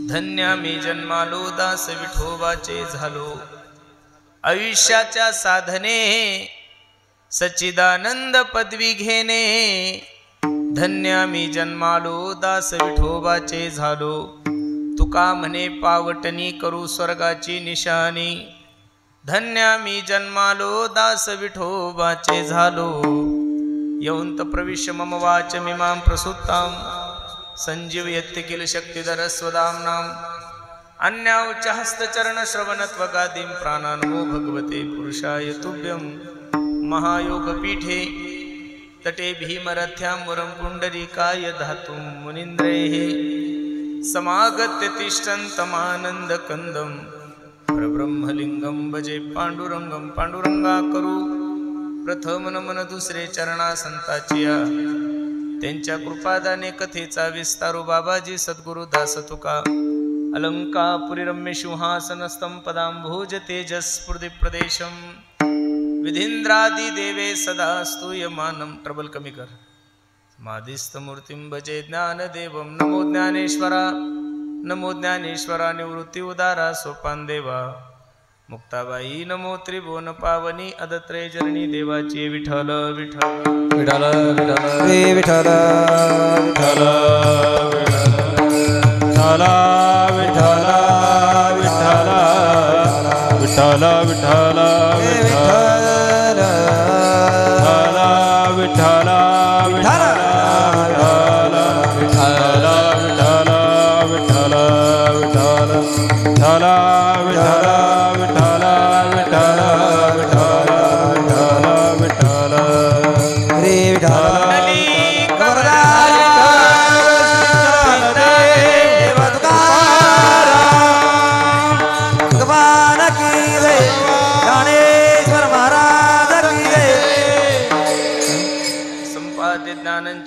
धन्य मी जन्मालो दास विठोबाचे झालो आयुष्याच्या साधने सच्चिदानंद पदवी घेणे धन्य मी जन्मालो दास विठोबाचे झालो तुका म्हणे पावटणी करू स्वर्गाची निशाणी धन्य मी जन्मालो दास विठोबाचे झालो यौंत प्रविश्य मम वाच मिमां प्रसुत्तां संजीव यत्ते किल शक्तिधर स्वदाम्नां अन्याउच्च हस्तचरण श्रवणत्वगादिं प्राणान्मो भगवते पुरुषाय तुभ्यं महायोगपीठे तटे भीमरथ्यां वरं पुण्डरीकाय धातुं मुनीन्द्रैः समागत्य तिष्ठन्तमानन्दकन्दं परब्रह्मलिंगं भजे पांडुरंगं पांडुरंगा करू प्रथम नमन दुसरे चरणा संताचिया त्यांच्या कृपादाने कथेचा विस्तारू बाबाजी सद्गुरु दास तुका अलंकापुरी रम्य सिंहासनस्थं पदांभोज तेजस्फुर्दि प्रदेशं विधींद्रादि देवे सदा स्तूयमानं ट्रबल कमी कर मादिस्त मूर्तिं भजे ज्ञानदेवं नमो ज्ञानेश्वरा निवृत्ति उदारा सोपान देवा मुक्ताबाई नमो त्रिभुवन पावनी अदत्रे जरणी देवाची विठ्ठल विठ्ठल विठ्ठल विठ्ठल विठ्ठल विठ्ठल विठ्ठल विठ्ठल विठ्ठल विठ्ठल विठ्ठल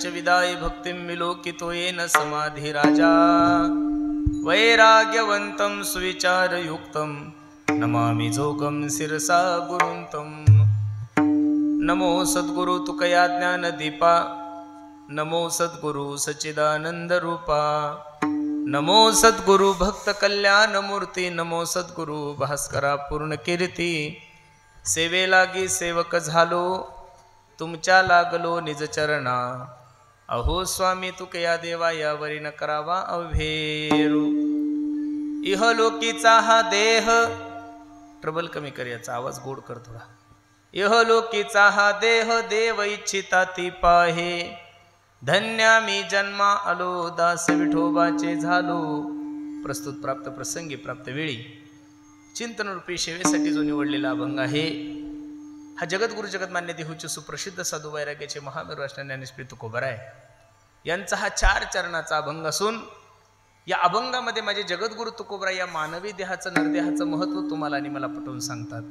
विदाय भक्तिं विलोकितो येन समाधि राजा वैराग्यवन्तं सुविचारयुक्तं नमामि जोगं शिरसा गुरुन्तं नमो सद्गुरु तुकया ज्ञानदीपा नमो सद्गुरु सच्चिदानंद रूपा नमो सद्गुरु भक्त कल्याण मूर्ती नमो सद्गुरु भास्करा पूर्ण कीर्ती सेवे लागी सेवक झालो तुमच्या लागलो निज चरणा अहो स्वामी तुकया देवा यावरी न करावा अवभेरू इहलोकीचा हा देह ट्रबल कमी कर याचा आवाज गोड कर थोडा इहलोकीचा हा देह देव इच्छिता ती पाहे धन्य मी जन्मा आलो दास विठोबाचे झालो प्रस्तुत प्राप्त प्रसंगी प्राप्त वेळी चिंतन रूपी सेवेसाठी जो निवडलेला अभंग आहे हा जगद्गुरु जगतमान्य देहूचे सुप्रसिद्ध साधू वैराग्याचे महावीर राष्ट्र ज्ञानेश्वरी तुकोबराय यांचा हा 4 चरणाचा अभंग असून या अभंगामध्ये माझे जगद्गुरु तुकोबराय या मानवी देहाचं नरदेहाचं महत्त्व तुम्हाला आणि मला पटवून सांगतात।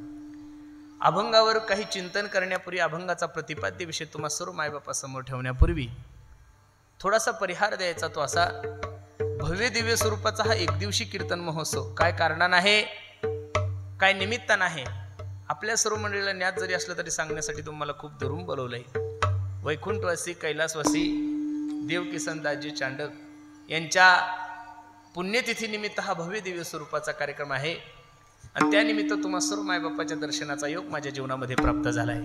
अभंगावर काही चिंतन करण्यापूर्वी अभंगाचा प्रतिपाद्य विषय तुम्हा सर्व मायबापासमोर ठेवण्यापूर्वी थोडासा परिहार द्यायचा तो असा भव्य दिव्य स्वरूपाचा हा एक दिवशी कीर्तन महोत्सव काय कारणानं आहे काय निमित्तानं आहे आपल्या सर्व मंडळीला ज्ञात जरी असलं तरी सांगण्यासाठी तुम्हाला खूप दुरून बोलवलंय। वैकुंठवासी कैलासवासी देवकिसन दाजी चांडक यांच्या पुण्यतिथी निमित्त हा भव्य दिव्य स्वरूपाचा कार्यक्रम आहे आणि त्यानिमित्त तुम्हा सर्व मायबापाच्या दर्शनाचा योग माझ्या जीवनामध्ये प्राप्त झाला आहे।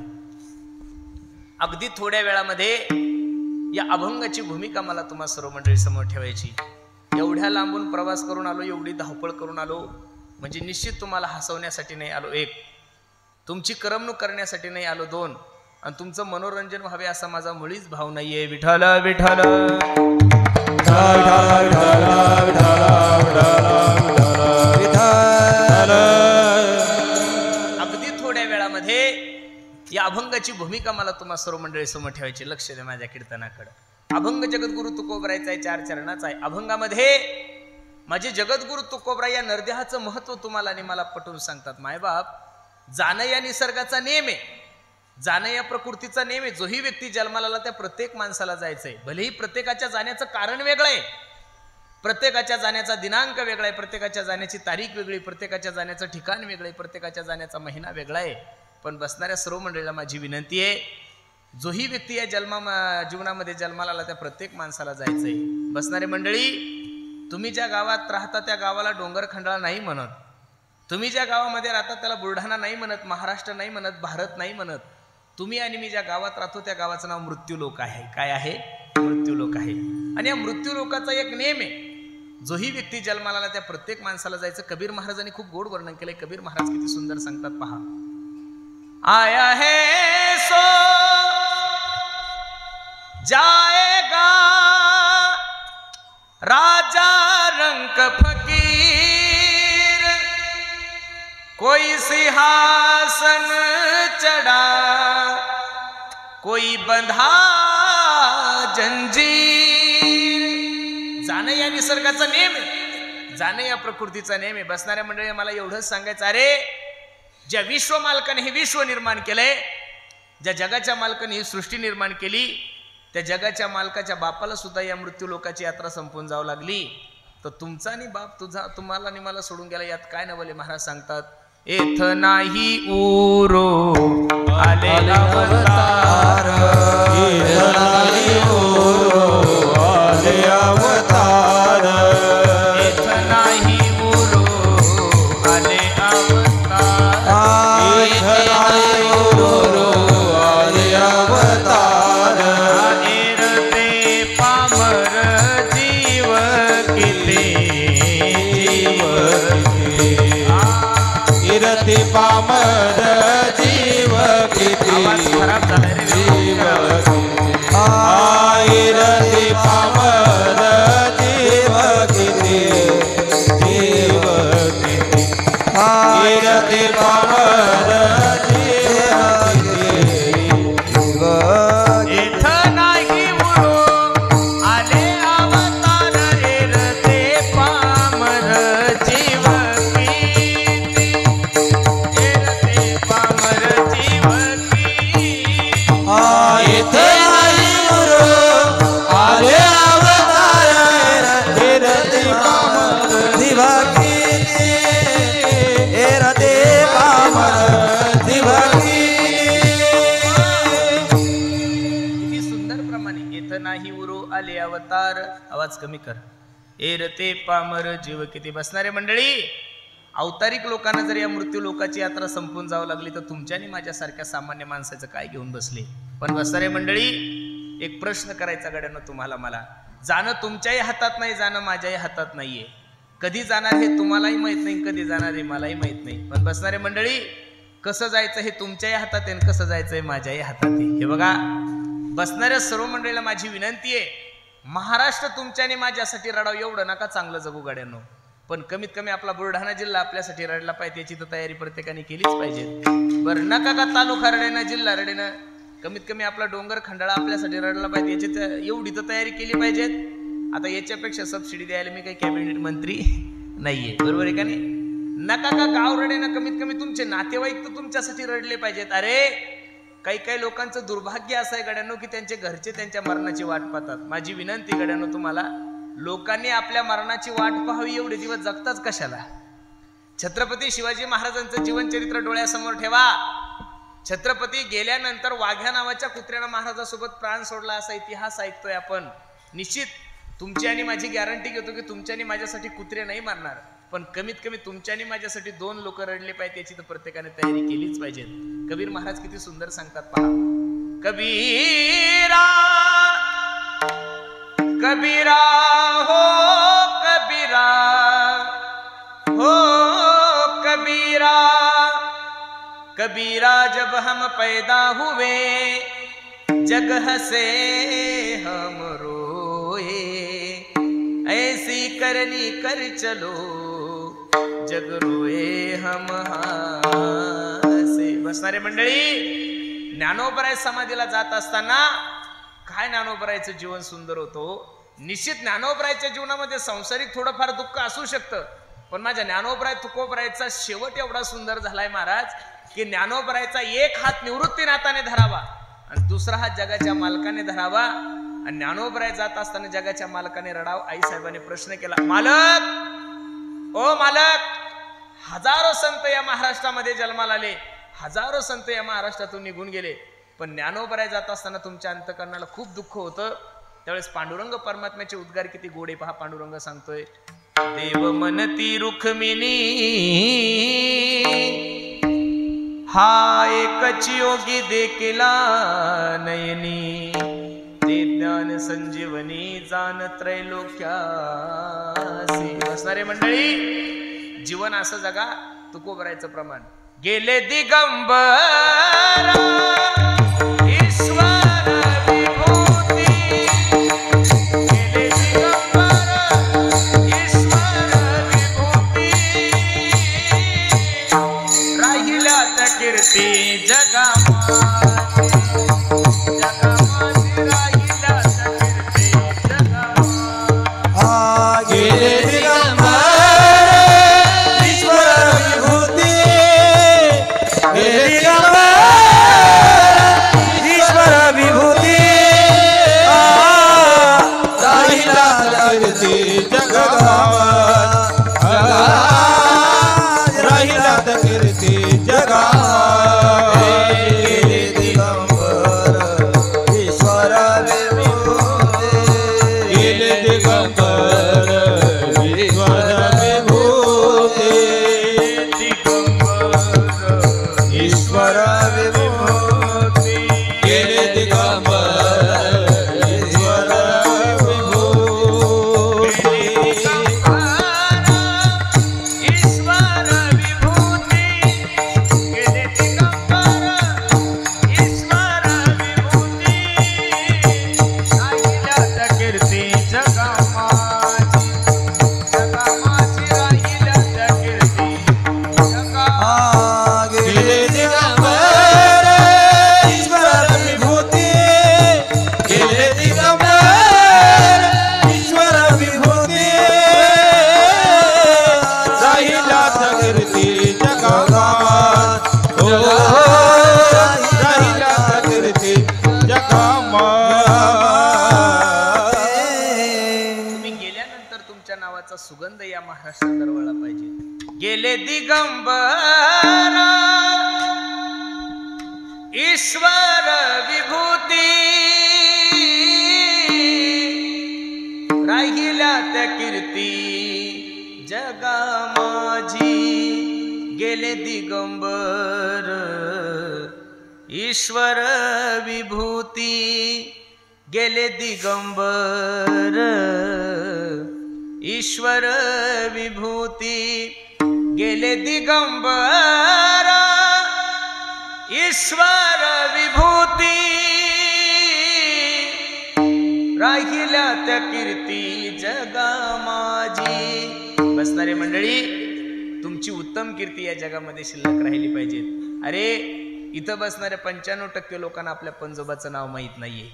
अगदी थोड्या वेळामध्ये या अभंगाची भूमिका मला तुम्हा सर्व मंडळी समोर ठेवायची। एवढ्या लांबून प्रवास करून आलो एवढी धावपळ करून आलो म्हणजे निश्चित तुम्हाला हसवण्यासाठी नाही आलो एक तुमची करमणूक करण्यासाठी नाही आलो दोन आणि तुमचं मनोरंजन व्हावे असा माझा मुळीच भाव नाहीये। विठ्ठल विठ्ठल अगदी थोड्या वेळामध्ये या अभंगाची भूमिका मला तुम्हा सर्व मंडळी समोर ठेवायची। लक्ष द्या माझ्या कीर्तनाकडे। अभंग जगद्गुरु तुकोबरायचा आहे 4 चरणाचा आहे। अभंगामध्ये माझे जगद्गुरु तुकोबराय या नरदेहाचं महत्व तुम्हाला आणि मला पटवून सांगतात। मायबाप जाणं या निसर्गाचा नियम आहे जाणं या प्रकृतीचा नियम आहे। जोही व्यक्ती जन्माला आला त्या प्रत्येक माणसाला जायचंय भलेही प्रत्येकाच्या जाण्याचं कारण वेगळं आहे प्रत्येकाच्या जाण्याचा दिनांक वेगळा आहे प्रत्येकाच्या जाण्याची तारीख वेगळी प्रत्येकाच्या जाण्याचं ठिकाण वेगळं आहे प्रत्येकाच्या जाण्याचा महिना वेगळा आहे पण बसणाऱ्या सर्व मंडळीला माझी विनंती आहे जोही व्यक्ती या जीवनामध्ये जन्माला आला त्या प्रत्येक माणसाला जायचंय। बसणारे मंडळी तुम्ही ज्या गावात राहता त्या गावाला डोंगर खंडाळा नाही म्हणत, तुम्ही ज्या गावामध्ये राहता त्याला बुलढाणा नाही म्हणत, महाराष्ट्र नाही म्हणत, भारत नाही म्हणत. तुम्ही आणि मी ज्या गावात राहतो त्या गावाचं नाव मृत्यूलोक आहे. काय आहे? मृत्यूलोक आहे. आणि या मृत्यूलोकाचा एक नियम आहे, जोही व्यक्ती जन्माला आला त्या प्रत्येक माणसाला जायचं. कबीर महाराजांनी खूप गोड वर्णन केलंय. कबीर महाराज किती सुंदर सांगतात पहा. आया है सो जाएगा राजा रंक फकीर, कोई सिंहासन चढ़ा कोई बंधा जंजीर. जाणं या निसर्गाचा नेम आहे, जाणं या प्रकृतीचा नेम आहे. बसणाऱ्या मंडळी मला एवढंच सांगायचं, अरे ज्या विश्व मालकाने हे विश्व निर्माण केलंय, ज्या जगाच्या मालकाने ही सृष्टी निर्माण केली, त्या जगाच्या मालकाच्या बापाला सुद्धा या मृत्यू लोकाची यात्रा संपून जावं लागली, तर तुमचा आणि बाप तुझा तुम्हाला आणि मला सोडून गेला, यात काय नवले. महाराज सांगतात, एथ नाही उरो आले अवतार, एथ नाही उरो आले अवतार, एथ नाही उरो आले अवतार, एथ नाही उरो आले अवतार. एरते पामर जीव किती, इरती पामर जीव किती, आवाज खराब झालाय रे. जीव इरती पामर जीव किती, जीव किती, इरती पामर जीव किती. एथ नाही उरो आले अवतार, एरते पामर जीव किती, एरते पामर जीव किती. इथे नाही उरो आले अवतार, इरती पामर जीव किती, इरती पामर जीव किती सुंदर प्रमाणे. येथ नाही उरो आले अवतार, आवाज कमी कर. एरते पामर जीव किती. बसणारे मंडळी, अवतारिक लोकांना जर या मृत्यू लोकाची यात्रा संपून जावं लागली, तर तुमच्या आणि माझ्यासारख्या सामान्य माणसाचं काय घेऊन बसले. पण बसणारे मंडळी, एक प्रश्न करायचा गड्यानं तुम्हाला मला. जाणं तुमच्याही हातात नाही, जाणं माझ्याही हातात नाहीये. कधी जाणार हे तुम्हालाही माहित नाही, कधी जाणार हे मलाही माहित नाही. पण बसणारे मंडळी, कसं जायचं हे तुमच्याही हातात आहे, कसं जायचं हे माझ्याही हातात आहे. हे बघा, बसणाऱ्या सर्व मंडळीला माझी विनंती आहे, महाराष्ट्र तुमच्या आणि माझ्यासाठी रडाव, एवढं नका चांगलं जगू गाड्यांनो. पण कमीत कमी आपला बुलढाणा जिल्हा आपल्यासाठी रडला पाहिजे, याची तर तयारी प्रत्येकाने केलीच पाहिजे. बरं, नका का तालुका रडेना, जिल्हा रडेना, कमीत कमी आपला डोंगर खंडाळा आपल्यासाठी रडला पाहिजे, याची एवढी तर तयारी केली पाहिजे. आता याच्यापेक्षा सबसिडी द्यायला मी काही कॅबिनेट मंत्री नाहीये, बरोबर आहे का नाही. नका का गाव रडेना, कमीत कमी तुमचे नातेवाईक तर तुमच्यासाठी रडले पाहिजेत. अरे काही काही लोकांचं दुर्भाग्य असं आहे गड्यांनो, की त्यांचे घरचे त्यांच्या मरणाची वाट पाहतात. माझी विनंती गड्यांनो तुम्हाला, लोकांनी आपल्या मरणाची वाट पाहावी, एवढे दिवस जगताच कशाला. छत्रपती शिवाजी महाराजांचं जीवनचरित्र डोळ्यासमोर ठेवा. छत्रपती गेल्यानंतर वाघ्या नावाच्या कुत्र्यानं महाराजासोबत प्राण सोडला, असा इतिहास ऐकतोय आपण. निश्चित तुमची आणि माझी गॅरंटी घेतो की तुमच्या आणि माझ्यासाठी कुत्रे नाही मारणार, पण कमीत कमी तुमच्या आणि माझ्यासाठी 2 लोक रडले पाहिजे, याची तर प्रत्येकाने तयारी केलीच पाहिजे. कबीर महाराज किती सुंदर सांगतात पहा. कबीरा कबीरा हो कबीरा हो कबीरा, कबीरा जब हम पैदा हुए जग हसे हम रोए, ऐसी करनी कर चलो जग रोए हम हसे. बसणारे मंडळी, ज्ञानोबराय समाधीला जात असताना काय ज्ञानोबरायचं जीवन सुंदर होतो. निश्चित ज्ञानोबरायच्या जीवनामध्ये सांसारिक थोडंफार दुःख असू शकतं, पण माझ्या ज्ञानोबराय तुकोबरायचा शेवट एवढा सुंदर झालाय महाराज, की ज्ञानोबरायचा एक हात निवृत्तीनाथाने धरावा आणि दुसरा हात जगाच्या मालकाने धरावा. आणि ज्ञानोबराय जात असताना जगाच्या मालकाने रडाव. आईसाहेबांनी प्रश्न केला, मालक ओ मालक, हजारो संत या महाराष्ट्रामध्ये जन्माला आले, हजारो संत या महाराष्ट्रातून निघून गेले, पण ज्ञानोबराय जात असताना तुमच्या अंतकरणाला खूप दुःख होतं. त्यावेळेस पांडुरंग परमात्म्याचे उद्गार किती गोडे पहा. पांडुरंग सांगतोय, देव मनती रुक्मिणी हा एकच योगी देखिला नयनी, ते ज्ञान संजीवनी जाण त्रैलोक्यासी. बसणारे मंडळी, जीवन असं जगा तुकोबरायचं प्रमाण. गेले दिगंबर ईश्वर विभूती, गेले दिगंबर ईश्वर विभूती, राहिल्या त्या कीर्ती जगामाची, जगामाची राहिल्या त्या कीर्ती जगामाची. गेले दिगंबर ईश्वर विभूती, गेले दिगंबर ईश्वर विभूती, राहिला कीर्ती जगामाची, राहिला कीर्ती जगामाची. गेले दिगंबर ईश्वर विभूती, गेले दिगंबर ईश्वर विभूती, दिगंबर ईश्वर विभूती, गेले दिगंबर ईश्वर विभूती. ईश्वर विभूती, गेले दिगंबर ईश्वर विभूती, राहिल्या त्या कीर्ती जगामाची, जगामाची राहिल्या त्या कीर्ती जगामाची. गेले दिगंबर ईश्वर विभूती, गेले दिगंबर ईश्वर विभूती, राहिला कीर्ती जगामाची, राहिला कीर्ती जगामाची. तुम्ही गेल्यानंतर तुमच्या नावाचा सुगंध या महाराष्ट्रात दरवळला पाहिजे. गेले दिगंबर ईश्वर विभूती, राहिल्या त्या कीर्ती जगामाजी. गेले दिगंबर ईश्वर विभूती, गेले दिगंबर ईश्वर विभूती, गेले दिगंबर ईश्वर विभूती, राहिल्या त्या कीर्ती जगामाजी. बसणारे मंडळी, तुमची उत्तम कीर्ती या जगामध्ये शिल्लक राहिली पाहिजे. अरे इथं बसणाऱ्या 95% लोकांना आपल्या पंजोबाचं नाव माहीत नाहीये.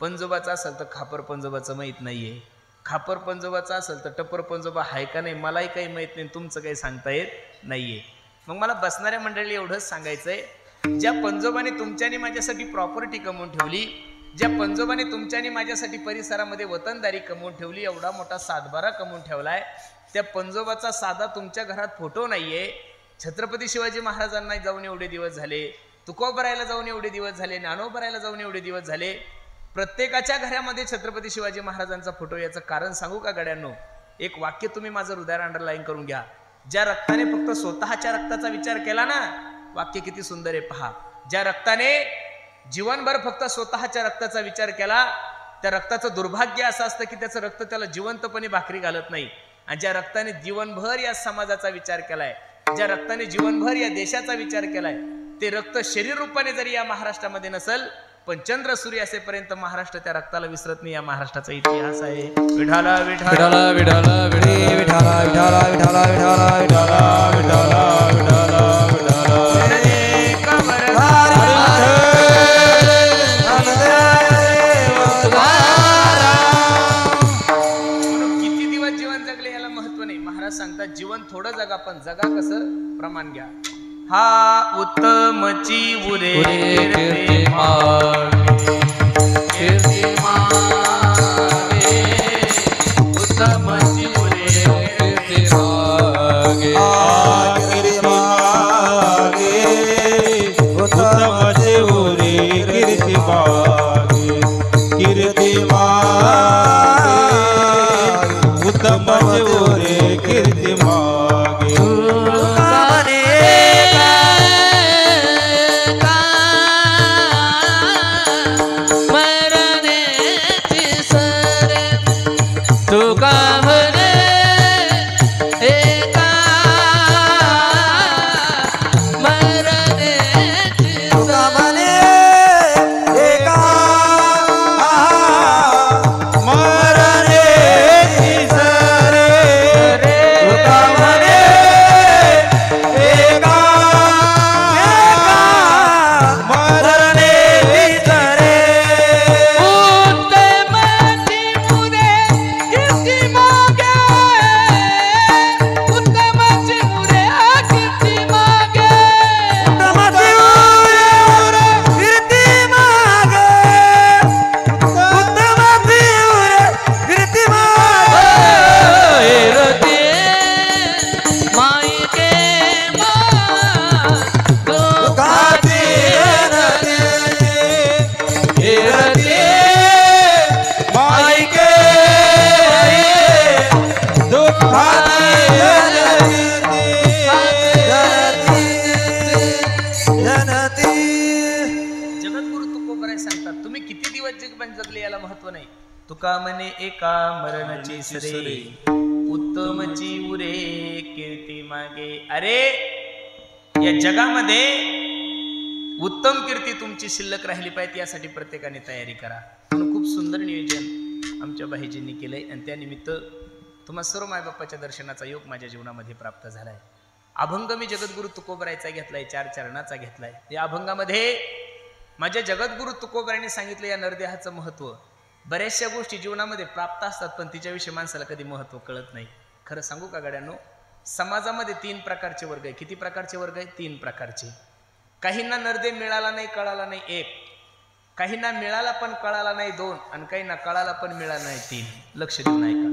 पंजोबाचं असेल तर खापर पंजोबाचं माहीत नाहीये, खापर पंजोबाचं असेल तर टप्पर पंजोबा आहे का नाही मलाही काही माहीत नाही, तुमचं काही सांगता येत नाहीये. मग मला बसणाऱ्या मंडळी एवढंच सांगायचंय, ज्या पंजोबाने तुमच्यानी माझ्यासाठी प्रॉपर्टी कमवून ठेवली, ज्या पंजोबाने तुमच्यानी माझ्यासाठी परिसरामध्ये वतनदारी कमवून ठेवली, एवढा मोठा सातबारा कमवून ठेवलाय, त्या पंजोबाचा साधा तुमच्या घरात फोटो नाहीये. छत्रपती शिवाजी महाराजांना जाऊन एवढे दिवस झाले, तुकोबरायला जाऊन एवढे दिवस झाले, ज्ञानोबरायला जाऊन एवढे दिवस झाले, प्रत्येकाच्या घरामध्ये छत्रपती शिवाजी महाराजांचा फोटो. याचं कारण सांगू का गड्यांनो? एक वाक्य तुम्ही माझं हृदयाला अंडरलाईन करून घ्या. ज्या रक्ताने फक्त स्वतःच्या रक्ताचा विचार केला ना, वाक्य किती सुंदर आहे पहा. ज्या रक्ताने जीवनभर फक्त स्वतःच्या रक्ताचा विचार केला, त्या रक्ताचं दुर्भाग्य असं असतं की त्याचं रक्त त्याला जिवंतपणे भाकरी घालत नाही. आणि ज्या रक्ताने जीवनभर या समाजाचा विचार केलाय, ज्या रक्ताने जीवनभर या देशाचा विचार केलाय, ते रक्त शरीर रूपाने जरी या महाराष्ट्रामध्ये नसल, पण चंद्र सूर्य असेपर्यंत महाराष्ट्र त्या रक्ताला विसरत नाही. या महाराष्ट्राचा इतिहास आहे. विठाला विठाला विठाला विठाला विठाला विठाला विठाला विठाला विठाला विठाला किती दिवस जीवन जगले याला महत्व नाही. महाराज सांगतात, जीवन थोडं जगा, पण जगा कसं प्रमाण घ्या. हा उत्तमची उरे कीर्ती मागे, कीर्ती मागे, उत्तमची उरे कीर्ती मागे, कीर्ती मागे, उत्तमची उरे कीर्ती मागे, कीर्ती मागे, उरे कीर्ती मागे तुका म्हणे एका मरणेची तुका म्हणे एका मरणेची सरे तुका म्हणे एका मरणेची सरे उत्तमाची मुरे कीर्ती मागे उत्तमाची मुरे कीर्ती मागे उत्तमाची उरे कीर्ती मागे उत्तमाची उरे कीर्ती मागे एरते माईके मा दुःखाची नदी एरते माईके दुःखाची जनती जगद्गुरु तुकोबराय सांगतात तुम्ही किती दिवस जगपण जगले याला महत्व नाही. तुका म्हणे एका मरणाची सरे उत्तमची उरे कीर्ती मागे. अरे या जगामध्ये उत्तम कीर्ती तुमची शिल्लक राहिली पाहिजे यासाठी प्रत्येकाने तयारी करा. म्हणून खूप सुंदर नियोजन आमच्या बाईजींनी केलंय आणि त्यानिमित्त तुम्हा सर्व मायबापाच्या दर्शनाचा योग माझ्या जीवनामध्ये प्राप्त झालाय. अभंग मी जगद्गुरु तुकोबरायचा घेतलाय, 4 चरणाचा घेतलाय. या अभंगामध्ये माझ्या जगद्गुरु तुकोबरायांनी सांगितलं या नरदेहाचं महत्व. बऱ्याचशा गोष्टी जीवनामध्ये प्राप्त असतात पण तिच्याविषयी माणसाला कधी महत्व कळत नाही. खरं सांगू का गड्यांनो, समाजामध्ये 3 प्रकारचे वर्ग आहे. किती प्रकारचे वर्ग आहे? 3 प्रकारचे. काहींना नरदे मिळाला नाही, कळाला नाही 1, काहींना मिळाला पण कळाला नाही 2 आणि काहींना कळाला पण मिळाला नाही 3. लक्ष देऊन ऐका.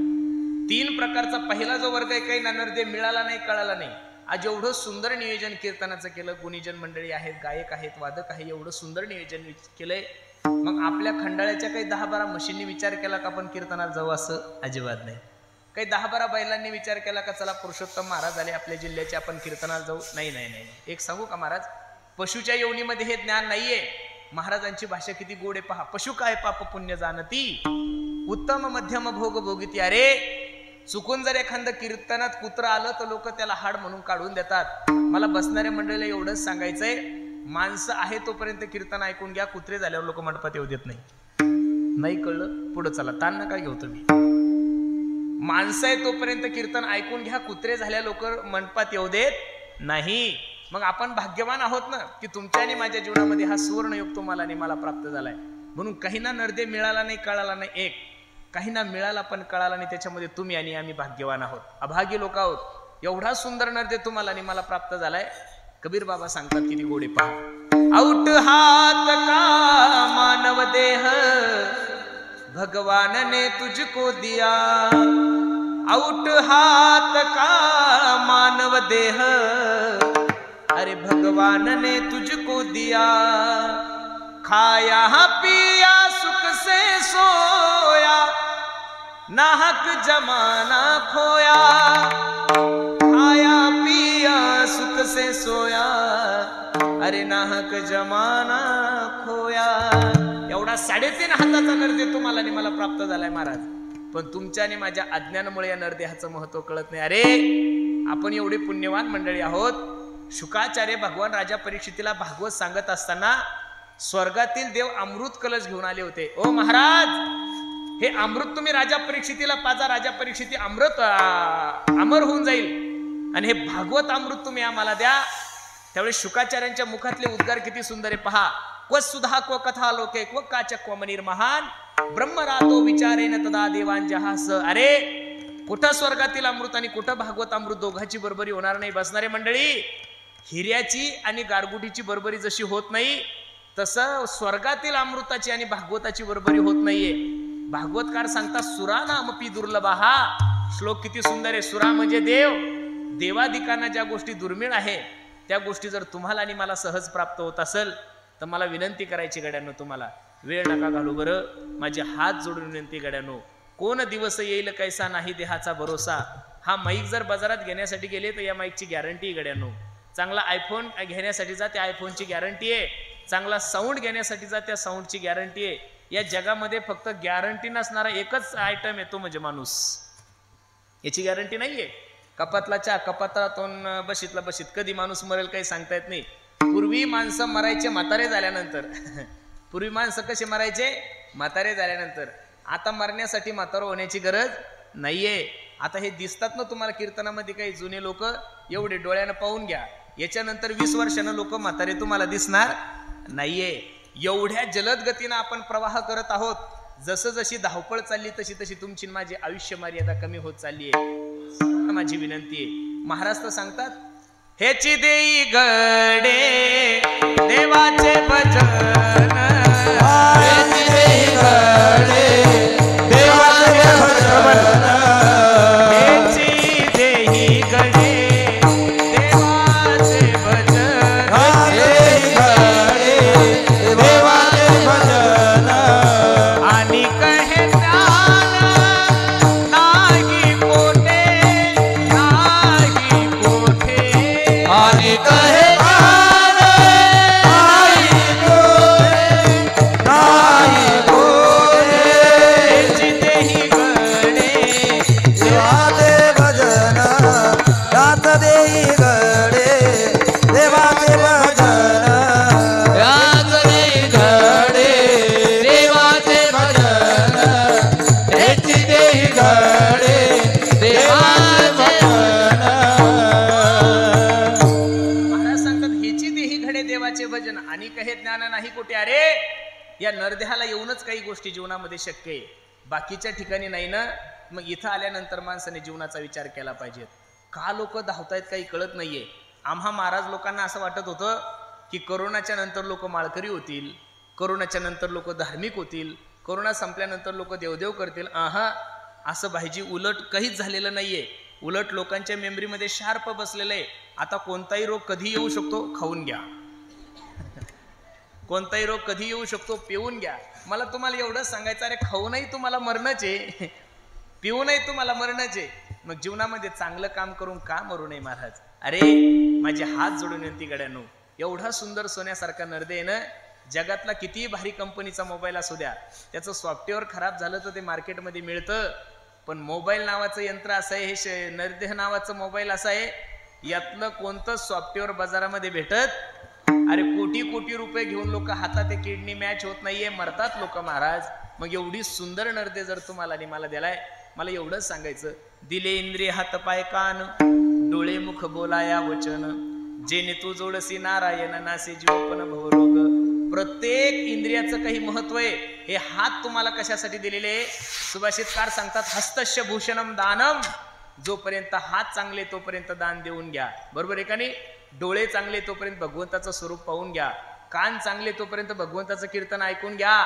3 प्रकारचा पहिला जो वर्ग आहे, काहींना नरदे मिळाला नाही, कळाला नाही. आज एवढं सुंदर नियोजन कीर्तनाचं केलं, गुणीजन मंडळी आहेत, गायक आहेत, वादक आहे, एवढं सुंदर नियोजन केलंय. मग आपल्या खंडाळ्याच्या काही 10-12 म्हशींनी विचार केला का आपण कीर्तनाला जाऊ? असं अजिबात नाही. काही 10-12 बैलांनी विचार केला का चला पुरुषोत्तम महाराज आले आपल्या जिल्ह्याचे आपण कीर्तनाला जाऊ? नाही नाही नाही. एक सांगू का महाराज, पशुच्या योनीमध्ये हे ज्ञान नाहीये. महाराजांची भाषा किती गोड आहे पहा. पशु काय पाप पुण्य जाणती, उत्तम मध्यम भोग भोगिती. अरे चुकून जर एखादं कीर्तनात कुत्र आलं तर लोक त्याला हाड म्हणून काढून देतात. मला बसणाऱ्या मंडळीला एवढंच सांगायचंय, माणसं आहे तोपर्यंत कीर्तन ऐकून घ्या. कुत्रे झाल्यावर लोक मंडपात येऊ देत नाही. नाही कळलं? पुढे चला, ताण नका घेऊ तुम्ही. माणसं आहे तोपर्यंत कीर्तन ऐकून घ्या. कुत्रे झाल्या लोक मंडपात येऊ देत नाही. मग आपण भाग्यवान आहोत ना की तुमच्या आणि माझ्या जीवनामध्ये हा सुवर्णयोग तुम्हाला आणि मला प्राप्त झालाय. म्हणून काहींना नरदे मिळाला नाही, कळाला नाही 1, काहींना मिळाला पण कळाला नाही. त्याच्यामध्ये तुम्ही आणि आम्ही भाग्यवान आहोत, अभागी लोक आहोत. एवढा सुंदर नरदे तुम्हाला आणि मला प्राप्त झालाय. कबीर बाबा सांगतात किती गोडे पहा. औट हात का मानव देह भगवान ने तुझको दिया. औट हात का मानव देह अरे भगवान ने तुझको दिया. खाया पिया सुख से सोया, नाहक जमाना खोया. खाया पिया सुख से सोया, अरे नाहक जमाना खोया. एवढा 3.5 हाताचा नरदेह तुम्हाला आणि मला प्राप्त झालाय महाराज. पण तुमच्या आणि माझ्या अज्ञानामुळे या नरदेहाचं महत्व कळत नाही. अरे आपण एवढे पुण्यवान मंडळी आहोत. शुकाचार्य भगवान राजा परीक्षितीला भागवत सांगत असताना स्वर्गातील देव अमृत कलश घेऊन आले होते. ओ महाराज, हे अमृत तुम्ही राजा परीक्षितीला पाजा, राजा परीक्षिती अमृत अमर होऊन जाईल. आणि हे भागवत अमृत तुम्ही आम्हाला द्या. त्यावेळी शुकाचार्यांच्या मुखातले उद्गार किती सुंदर आहे पहा. क्व सुधा क्व कथा लोके क्व काच क्व मनिर्महान ब्रह्म रातो विचारेन तदा देवांजहास. अरे कुठं स्वर्गातील अमृत आणि कुठं भागवत अमृत दोघांची बरोबरी होणार नाही. बसणारे मंडळी, हिऱ्याची आणि गारगुटीची बरोबरी जशी होत नाही तसं स्वर्गातील अमृताची आणि भागवताची बरोबरी होत नाहीये. भागवतकार सांगतात सुरा नामपी दुर्लभा. हा श्लोक किती सुंदर आहे. सुरा म्हणजे देव. देवादिकांना ज्या गोष्टी दुर्मिळ आहे त्या गोष्टी जर तुम्हाला आणि मला सहज प्राप्त होत असेल तर मला विनंती करायची गड्यांनो, तुम्हाला वेळ नका घालू बरं. माझे हात जोडून विनंती गड्यांनो, कोण दिवस येईल कैसा नाही देहाचा भरोसा. हा माईक जर बाजारात घेण्यासाठी गेले तर या माईकची गॅरंटी आहे गड्यांनो. चांगला आयफोन घेण्यासाठी जा, त्या आयफोनची गॅरंटी आहे. चांगला साऊंड घेण्यासाठी जा, त्या साऊंडची गॅरंटी आहे. या जगामध्ये फक्त गॅरंटी नसणारा एकच आयटम येतो म्हणजे माणूस. याची गॅरंटी नाहीये. कपातला चहा कपातातून बशीतला बशीत, कधी माणूस मरेल काही सांगता येत नाही. पूर्वी माणसं मरायचे म्हातारे झाल्यानंतर. पूर्वी माणसं कसे मरायचे? म्हातारे झाल्यानंतर. आता मरण्यासाठी म्हातारं होण्याची गरज नाहीये. आता हे दिसतात ना तुम्हाला कीर्तनामध्ये काही जुने लोक, एवढे डोळ्यानं पाहून घ्या. याच्यानंतर 20 वर्षानं लोक म्हातारे तुम्हाला दिसणार नाहीये. एवढ्या जलद गतीनं आपण प्रवाह करत आहोत. जसं जशी धावपळ चालली तशी तशी तुमची माझी आयुष्य मर्यादा कमी होत चालली आहे. माझी विनंती आहे. महाराज तर सांगतात, हेची देई गडे देवाचे भजन, हेची देई गडे देवाचे भजन, हेची देई गडे देवाचे भजन, हेची गडे देवाचे भजन, आणि कहे ज्ञान नाही कोठे, नाही कोठे, आणि कहे नाही कोठे, हेची देई गडे देवाचे भजन, यात देई गडे देवाचे भजन, यात देई गडे देवाचे भजन, हेची देई गडे देवाचे भजन. महाराज सांगतात, हेची देही घडे देवाचे भजन आणि कहे ज्ञान नाही कुठे. अरे या नरदेहाला येऊनच काही गोष्टी जीवनामध्ये शक्य आहे, बाकीच्या ठिकाणी नाही ना. मग इथं आल्यानंतर माणसाने जीवनाचा विचार केला पाहिजे. का लोक धावतायत काही कळत नाहीये. आम्हा महाराज लोकांना असं वाटत होतं की करोनाच्या नंतर लोक माळकरी होतील, करोनाच्या नंतर लोक धार्मिक होतील, करोना संपल्यानंतर लोक देवदेव करतील. असं भाईजी उलट काहीच झालेलं नाहीये. उलट लोकांच्या मेमरीमध्ये शार्प बसलेलं आहे. आता कोणताही रोग कधी येऊ शकतो, खाऊन घ्या. कोणताही रोग कधी येऊ शकतो, पिऊन घ्या. मला तुम्हाला एवढंच सांगायचं, अरे खाऊनही तुम्हाला मरणच आहे, पिऊनही तुम्हाला मरणच आहे. मग जीवनामध्ये चांगलं काम करून का मरू नये महाराज. अरे माझे हात जोडून विनंती गड्यांनो, एवढा सुंदर सोन्यासारखा नरदे ना, जगातला कितीही भारी कंपनीचा मोबाईल असू द्या, त्याचं सॉफ्टवेअर खराब झालं तर ते मार्केटमध्ये मिळतं. पण मोबाईल नावाचं यंत्र असं आहे, हे नरदेह नावाचं मोबाईल असं आहे, यातलं कोणतं सॉफ्टवेअर बाजारामध्ये भेटत. अरे कोटी कोटी रुपये घेऊन लोक हातात किडनी मॅच होत नाहीये, मरतात लोक महाराज. मग एवढी सुंदर नरदे जर तुम्हाला आणि मला दिलाय, मला एवढंच सांगायचं, दिले इंद्रिय हात पाय कान, डोळे मुख बोलाया वचन, जेने तू जोडसी नारायण नासे जीवपन भवरोग. प्रत्येक इंद्रियाचं काही महत्व आहे. हे हात तुम्हाला कशासाठी दिलेले? सुभाषितकार सांगतात, हस्तस्य भूषणम दानम. जोपर्यंत हात चांगले तोपर्यंत दान देऊन घ्या. बरोबर आहे का नाही? डोळे चांगले तोपर्यंत भगवंताचं स्वरूप पाहून घ्या. कान चांगले तोपर्यंत भगवंताचं कीर्तन ऐकून घ्या.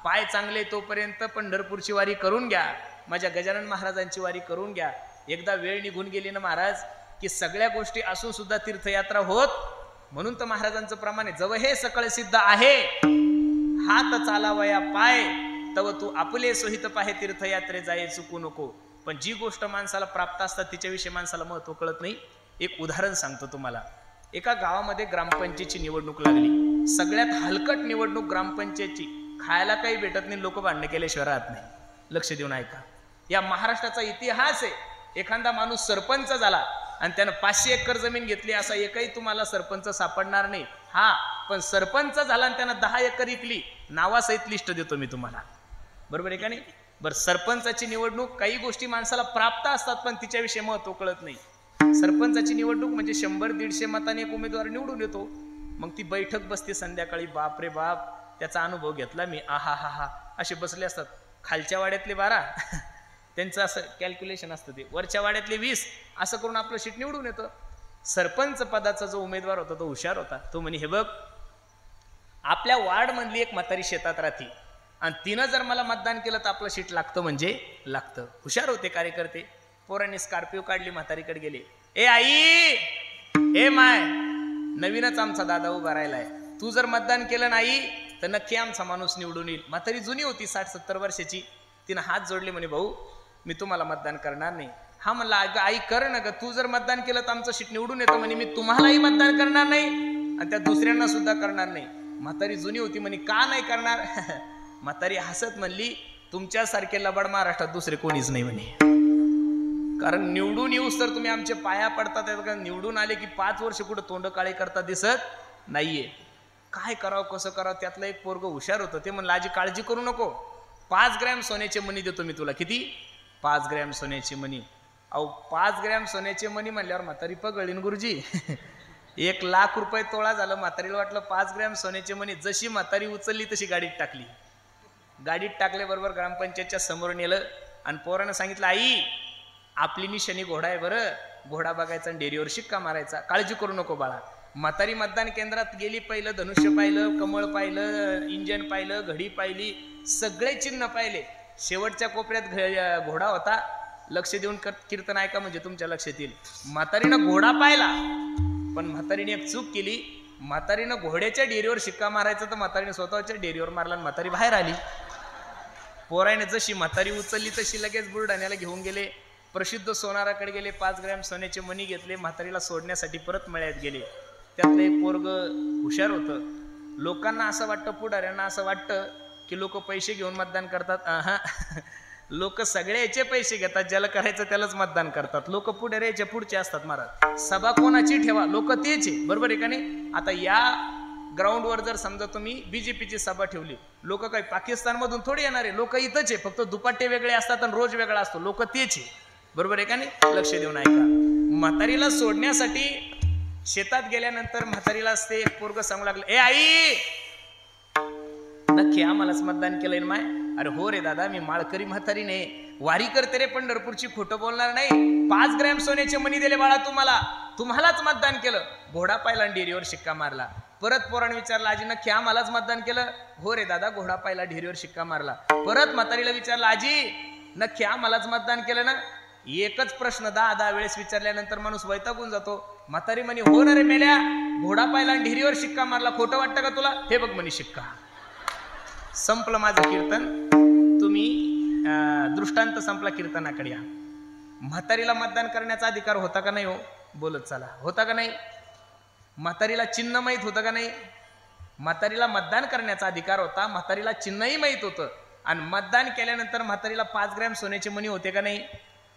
पाय चांगले तोपर्यंत पंढरपूरची वारी करून घ्या. माझ्या गजानन महाराजांची वारी करून घ्या. एकदा वेळ निघून गेली ना महाराज, की सगळ्या गोष्टी असून सुद्धा तीर्थयात्रा होत. म्हणून तर महाराजांचं प्रमाण आहे, जव हे सकळ सिद्ध आहे, हात चालावया पाय, तव तू आपले सोहित पाहे, तीर्थयात्रे जाये चुकू नको. पण जी गोष्ट माणसाला प्राप्त असतात तिच्याविषयी माणसाला महत्व कळत नाही. एक उदाहरण सांगतो तुम्हाला. एका गावामध्ये ग्रामपंचायतीची निवडणूक लागली. सगळ्यात हलकट निवडणूक ग्रामपंचायतची. खायला काही भेटत नाही, लोक भांडण केल्याशिवाय राहत नाही. लक्ष देऊन ऐका. या महाराष्ट्राचा इतिहास आहे. एखादा माणूस सरपंच झाला आणि त्यानं 500 एकर जमीन घेतली, असा एकही तुम्हाला सरपंच सापडणार नाही. पण सरपंच झाला आणि त्यानं 10 एकर विकली, नावासहित लिस्ट देतो मी तुम्हाला. बरोबर आहे का नाही? बरं, सरपंचाची निवडणूक, काही गोष्टी माणसाला प्राप्त असतात पण तिच्याविषयी महत्व कळत नाही. सरपंचाची निवडणूक म्हणजे 100-150 मतांनी एक उमेदवार निवडून येतो. मग ती बैठक बसते संध्याकाळी. बाप रे बाप, त्याचा अनुभव घेतला मी. असे बसले असतात. खालच्या वाड्यातले 12 त्यांचं असं कॅल्क्युलेशन असतं, ते वरच्या वाड्यातले 20, असं करून आपलं शीट निवडून येतं. सरपंच पदाचा जो उमेदवार होता तो हुशार होता. तो म्हणे, हे बघ, आपल्या वार्ड मधली एक म्हातारी शेतात राहते आणि तिनं जर मला मतदान केलं तर आपलं शीट लागतं म्हणजे लागतं. हुशार होते कार्यकर्ते. पोरांनी स्कॉर्पिओ काढली, म्हातारीकडे गेले. ए आई, ए माय, नवीनच आमचा दादा उभा राहिलाय, तू जर मतदान केलं नाही तर नक्की आमचा माणूस निवडून येईल. म्हातारी जुनी होती, 60-70 वर्षाची. तिनं हात जोडले, म्हणे, भाऊ, मी तुम्हाला मतदान करणार नाही. हा म्हणला अगं आई कर ना ग, तू जर मतदान केलं तर आमचं सीट निवडून येतं म्हणे, मी तुम्हालाही मतदान करणार नाही आणि त्या दुसऱ्यांना सुद्धा करणार नाही. म्हातारी जुनी होती म्हणे, का नाही करणार? म्हातारी हसत म्हणली, तुमच्यासारखे लबाड महाराष्ट्रात दुसरे कोणीच नाही म्हणे. कारण निवडून येऊस तर तुम्ही आमचे पाया पडतात, निवडून आले की 5 वर्ष कुठं तोंड काळे करता दिसत नाहीये. काय करावं कसं करावं. त्यातलं एक पोरग हुशार होतं, ते म्हणलं आजी काळजी करू नको, 5 ग्रॅम सोन्याचे मणी देतो मी तुला. किती? 5 ग्रॅम सोन्याचे मणी. अहो 5 ग्रॅम सोन्याचे मणी म्हणल्यावर म्हातारी पगळीन गुरुजी. 1 लाख रुपये तोळा झालं. म्हातारीला वाटलं 5 ग्रॅम सोन्याचे मणी. जशी म्हातारी उचलली तशी गाडीत टाकली. गाडीत टाकल्याबरोबर ग्रामपंचायतच्या समोर नेलं आणि पोरानं सांगितलं, आई आपली निशाणी घोडा आहे बरं, घोडा बघायचा आणि डेअरीवर शिक्का मारायचा, काळजी करू नको बाळा. म्हातारी मतदान केंद्रात गेली, पहिलं धनुष्य पाहिलं, कमळ पाहिलं, इंजन पाहिलं, घडी पाहिली, सगळे चिन्ह पाहिले. शेवटच्या कोपऱ्यात घोडा होता. लक्ष देऊन कीर्तन ऐका म्हणजे तुमच्या लक्षात येईल. म्हातारीनं घोडा पाहिला, पण म्हातारीने एक चूक केली. म्हातारीनं घोड्याच्या डेअरीवर शिक्का मारायचा तर म्हातारीने स्वतःच्या डेअरीवर मारला आणि म्हातारी बाहेर आली. पोराने जशी म्हातारी उचलली तशी लगेच बुलढाण्याला घेऊन गेले. प्रसिद्ध सोनाराकडे गेले, 5 ग्रॅम सोन्याचे मणी घेतले. म्हातारीला सोडण्यासाठी परत मळ्यात गेले. त्यातलं एक पोरग हुशार होतं. लोकांना असं वाटतं, पुढाऱ्यांना असं वाटतं की लोक पैसे घेऊन मतदान करतात. लोक सगळ्याचे पैसे घेतात, ज्याला करायचं त्यालाच मतदान करतात. लोक पुढाऱ्याचे पुढचे असतात महाराज. सभा कोणाची ठेवा, लोक तेच आहे, बरोबर आहे का नाही? आता या ग्राउंडवर जर समजा तुम्ही बीजेपीची सभा ठेवली, लोक काही पाकिस्तान मधून थोडी येणार आहे, लोक इथंच आहे, फक्त दुपट्टे वेगळे असतात आणि रोज वेगळा असतो, लोक तेच आहे, बरोबर आहे का नाही? लक्ष देऊन ऐका. म्हातारीला सोडण्यासाठी शेतात गेल्यानंतर म्हातारीला असते एक पोरग सांगू लागलं, ए आई नक्की आम्हालाच मतदान केलंय माय? अरे हो रे दादा, मी माळकरी म्हातारी नाही, वारी करते रे पंढरपूरची, खोटं बोलणार नाही. 5 ग्रॅम सोन्याचे मणी दिले बाळा तुम्हाला, तुम्हालाच मतदान केलं. घोडा पाहिला आणि डेअरीवर शिक्का मारला. परत पोराने विचारलं, आजी नक्की आम्हालाच मतदान केलं? हो रे दादा, घोडा पाहिला, डेअरीवर शिक्का मारला. परत म्हातारीला विचारलं, आजी नक्की आम्हालाच मतदान केलं ना? एकच प्रश्न 10 वेळेस विचारल्यानंतर माणूस वैतागून जातो. म्हातारी म्हणे, हो ना रे मेल्या, घोडा पाहिला आणि डेअरीवर शिक्का मारला, खोटं वाटतं का तुला? हे बघ म्हणे शिक्का. संपलं माझं कीर्तन. तुम्ही दृष्टांत संपला, कीर्तनाकडे या. म्हातारीला मतदान करण्याचा अधिकार होता का नाही? हो बोलत चला, होता का नाही? म्हातारीला चिन्ह माहीत होतं का नाही? म्हातारीला मतदान करण्याचा अधिकार होता, म्हातारीला चिन्हही माहीत होतं. आणि मतदान केल्यानंतर म्हातारीला 5 ग्रॅम सोन्याचे मणी होते का नाही?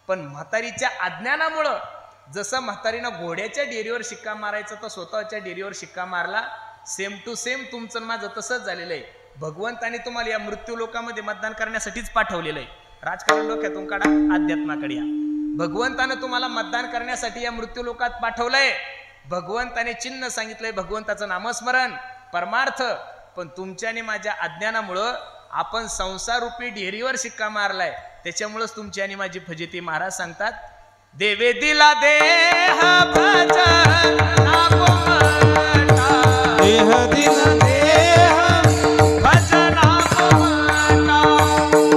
पण म्हातारीच्या अज्ञानामुळं, जसं म्हातारीनं घोड्याच्या डेअरीवर शिक्का मारायचा तर स्वतःच्या डेअरीवर शिक्का मारला. सेम टू सेम तुमचं माझं तसंच झालेलं आहे. भगवंताने तुम्हाला या मृत्यू लोकामध्ये मतदान करण्यासाठीच पाठवलेलं आहे. राजकारण डोक्यातून काढा, अध्यात्माकडे या. भगवंतानं तुम्हाला मतदान करण्यासाठी या मृत्यू लोकात पाठवलंय. भगवंताने चिन्ह सांगितलंय, भगवंताचं नामस्मरण, परमार्थ. पण तुमच्या आणि माझ्या अज्ञानामुळं आपण संसारूपी डेअरीवर शिक्का मारलाय. त्याच्यामुळेच तुमची आणि माझी फजिती. महाराज सांगतात, देवे दिला देह भजन देह दिला देह भजन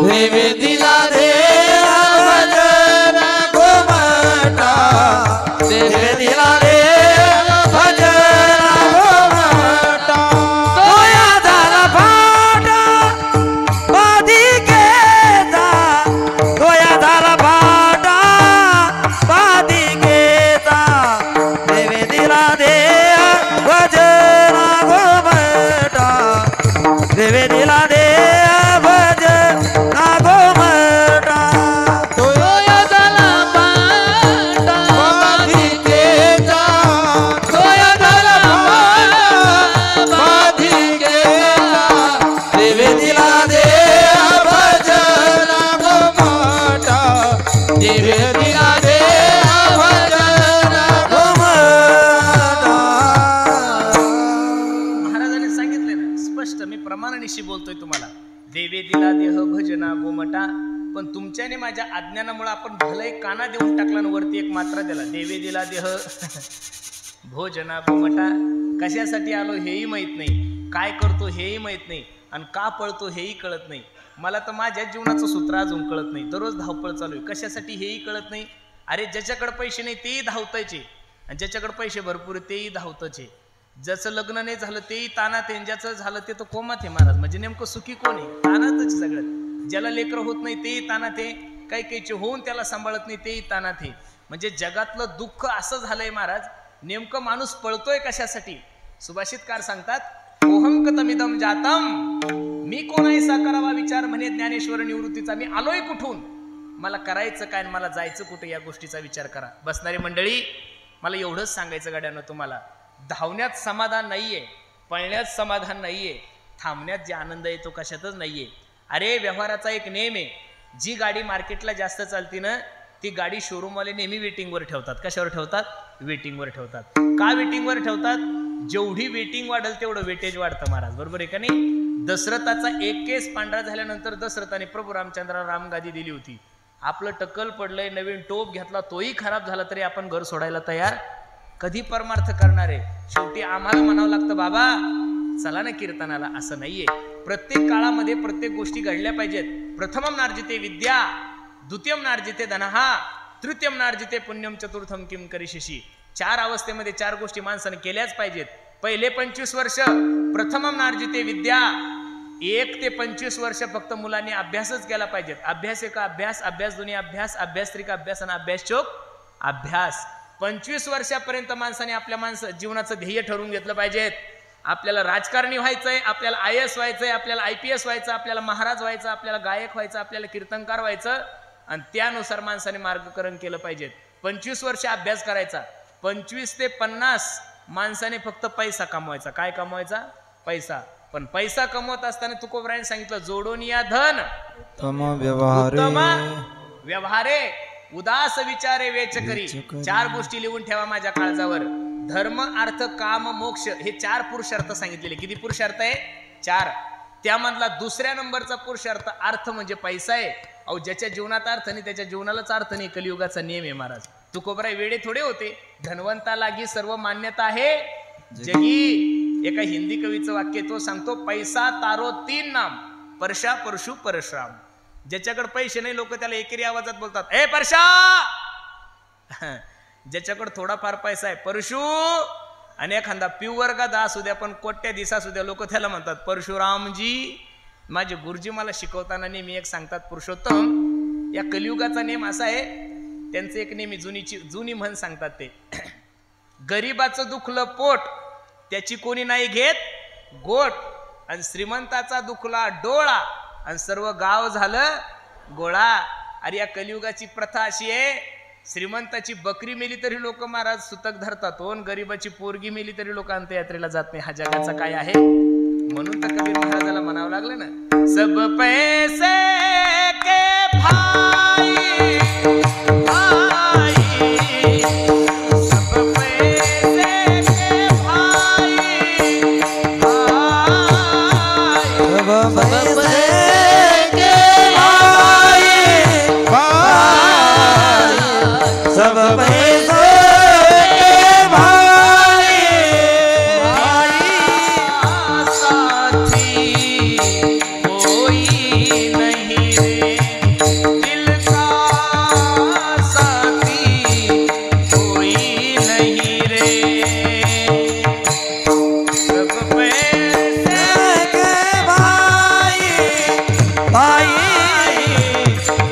देवे दिला देह भजन गोमटा देवे दिला देह भजन गोमटा तोया झाला फाटा बाधिकेचा तोया झाला फाटा बाधिकेचा देवे दिला देह भजन गोमटा देवे दिला देह भजन गोमटा तोया झाला फाटा बाधिकेचा तोया झाला बाधिकेचा देवे दिला देह भजन गोमटा देवे दिला देह भजन गोमटा. महाराजांनी सांगितले ना स्पष्ट, मी प्रमाणानिशी बोलतोय तुम्हाला. देवे दिला देह भजना गोमटा. पण तुमच्या आणि माझ्या अज्ञानामुळे आपण भलय काना देऊन टाकला आणि वरती एक मात्रा दिला, देवे दिला देह भोजना गोमटा. कशासाठी आलो हेही माहित नाही, काय करतो हेही माहित नाही, आणि का पळतो हेही कळत नाही. मला तर माझ्या जीवनाचं सूत्र अजून कळत नाही. दररोज धावपळ चालू आहे. कशासाठी हेही कळत नाही. अरे ज्याच्याकडे पैसे नाही तेही धावतायचे, आणि ज्याच्याकडे पैसे भरपूर तेही धावताचे. ज्याचं लग्न नाही झालं तेही तानात आहे, ज्याचं झालं ते तर कोमात आहे महाराज. म्हणजे नेमकं सुखी कोण आहे? तानातच सगळ्यात. ज्याला लेकरं होत नाही तेही तानात आहे, काही काहीचे होऊन त्याला सांभाळत नाही, तेही तानात आहे. म्हणजे जगातलं दुःख असं झालंय महाराज, नेमकं माणूस पळतोय कशासाठी? सुभाषितकार सांगतात, ओहंकतमिदम जातम, मी कोण आहे सा करावा विचार म्हणे ज्ञानेश्वर निवृत्तीचा. मी आलोय कुठून, मला करायचं काय, मला जायचं कुठे, या गोष्टीचा विचार करा. बसणारी मंडळी, मला एवढंच सांगायचं गाड्यानं तुम्हाला, धावण्यात समाधान नाहीये, पळण्यात समाधान नाहीये, थांबण्यात जे आनंद आहे तो कशातच नाहीये. अरे व्यवहाराचा एक नेम आहे, जी गाडी मार्केटला जास्त चालती ना ती गाडी शोरूमवाले नेहमी वेटिंगवर ठेवतात. कशावर ठेवतात? वेटिंगवर ठेवतात. का वेटिंगवर ठेवतात? जेवढी वेटिंग वाढेल तेवढं वेटेज वाढतं महाराज, बरोबर आहे का नाही? दशरथाचा एक केस पांढरा झाल्यानंतर दशरथाने प्रभू रामचंद्राला रामगादी दिली होती. आपलं टक्कल पडलंय, नवीन टोप घेतला, तोही खराब झाला तरी आपण घर सोडायला तयार कधी परमार्थ करणार आहे? शेवटी आम्हाला म्हणावं लागतं, बाबा चला ना कीर्तनाला. असं नाहीये. प्रत्येक काळामध्ये प्रत्येक गोष्टी घडल्या पाहिजेत. प्रथमम नार्जिते विद्या, द्वितीयम नार्जिते धनः, तृतीयम नार्जिते पुण्यम, चतुर्थम किम करिष्यसि. 4 अवस्थेमध्ये 4 गोष्टी माणसाने केल्याच पाहिजेत. पहिले 25 वर्ष प्रथमम नार्जिते विद्या, 1 ते 25 वर्ष फक्त मुलांनी अभ्यासच केला पाहिजेत. अभ्यास एका अभ्यास, अभ्यास दोन्ही अभ्यास, अभ्यास त्रिका अभ्यास आणि अभ्यास चोक अभ्यास. 25 वर्षापर्यंत माणसाने आपल्या जीवनाचं ध्येय ठरवून घेतलं पाहिजेत. आपल्याला राजकारणी व्हायचंय, आपल्याला IAS व्हायचंय, आपल्याला IPS व्हायचं, आपल्याला महाराज व्हायचं, आपल्याला गायक व्हायचं, आपल्याला कीर्तनकार व्हायचं, आणि त्यानुसार माणसाने मार्गकरण केलं पाहिजे. 25 वर्ष अभ्यास करायचा. 25 ते 50 माणसाने फक्त पैसा कमवायचा. काय कमवायचा? पैसा. पण पैसा कमवत असताना तुकोबरायने सांगितलं, जोडून या धन उत्तम व्यवहारे, उदास विचारे वेच करी. 4 गोष्टी लिहून ठेवा माझ्या काळजावर. धर्म, अर्थ, काम, मोक्ष, हे 4 पुरुषार्थ सांगितलेले. किती पुरुषार्थ आहे? 4. त्यामधला दुसऱ्या नंबरचा पुरुषार्थ अर्थ म्हणजे पैसा आहे. अहो, ज्याच्या जीवनात अर्थ नाही त्याच्या जीवनालाच अर्थ नाही. कलियुगाचा नियम आहे महाराज. तुकोबराय वेडे थोडे होते. धनवंता लागी सर्व मान्यता आहे जगी. एका हिंदी कवीचं वाक्य तो सांगतो, पैसा तारो 3 नाम, परशा परशु परशुराम. ज्याच्याकडे पैसे नाही लोक त्याला एकेरी आवाजात बोलतात, ए परशा. ज्याच्याकडे थोडाफार पैसा आहे परशु, आणि एखादा पिवर्गा दास उद्या पण कोट्या दिसा सुद्या लोक त्याला म्हणतात परशुरामजी. माझे गुरुजी मला शिकवताना नेहमी एक सांगतात, पुरुषोत्तम, या कलियुगाचा नेम असा आहे, त्यांचं एक नेहमी जुनी म्हण सांगतात ते, गरीबाचं दुखलं पोट त्याची कोणी नाही घेत गोट, आणि श्रीमंताचा दुखला डोळा आणि सर्व गाव झालं गोळा. अरे या कलियुगाची प्रथा अशी आहे, श्रीमंताची बकरी मेली तरी लोक महाराज सुतक धरतात, गरीबाची पोरगी मेली तरी लोक अंत्ययात्रेला जात नाही. हा जगाचा काय आहे? म्हणून तर कबीर महाराजाला म्हणावं लागलं ना, सब पैसे के भाई भाई, सब पैसे के भाई भाई, सब पैसे के भाई भाई, साथी कोई नहीं रे, दिल का साथी कोई नहीं रे, सब पैसे के भाई भाई,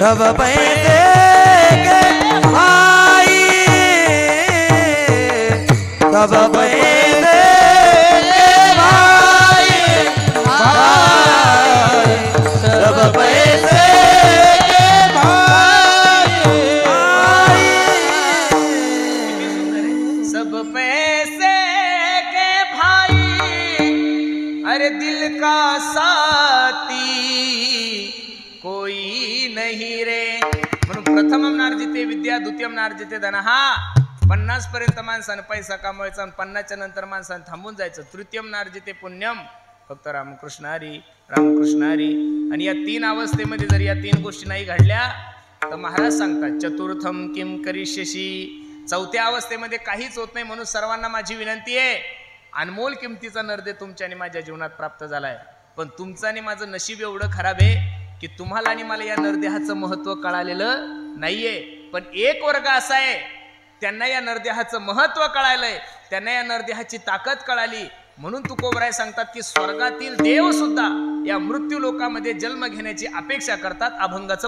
सब पैसे के भाई, सब पैसे के भाई भाई, सब पैसे के भाई भाई, सब पैसे के भाई, अरे दिल का साथी कोई नहीं रे. म्हणून प्रथमम नार्जिते विद्या, द्वितीयम नार्जिते धनः. 50 पर्यंत माणसानं पैसा कमवायचा आणि 50च्या नंतर माणसानं थांबून जायचं. तृतीयम नार्जिते पुण्यम, फक्त रामकृष्ण हरी रामकृष्ण हरी. आणि या 3 अवस्थेमध्ये जर या 3 गोष्टी नाही घडल्या तर महाराज सांगतात, चतुर्थम किम करिष्यसि. 4थ्या अवस्थेमध्ये काहीच होत नाही. म्हणून सर्वांना माझी विनंती आहे, अनमोल किमतीचा नरदे तुमच्या आणि माझ्या जीवनात प्राप्त झालाय, पण तुमचं आणि माझं नशीब एवढं खराब आहे की तुम्हाला आणि मला या नरदेहाचं महत्व कळालेलं नाहीये. पण एक वर्ग असा आहे, त्यांना या नरदेहाचं महत्व कळालंय, त्यांना या नरदेहाची ताकद कळाली, म्हणून तुकोबराय सांगतात की स्वर्गातील देव सुद्धा या मृत्यू लोकामध्ये जन्म घेण्याची अपेक्षा करतात. अभंगाचं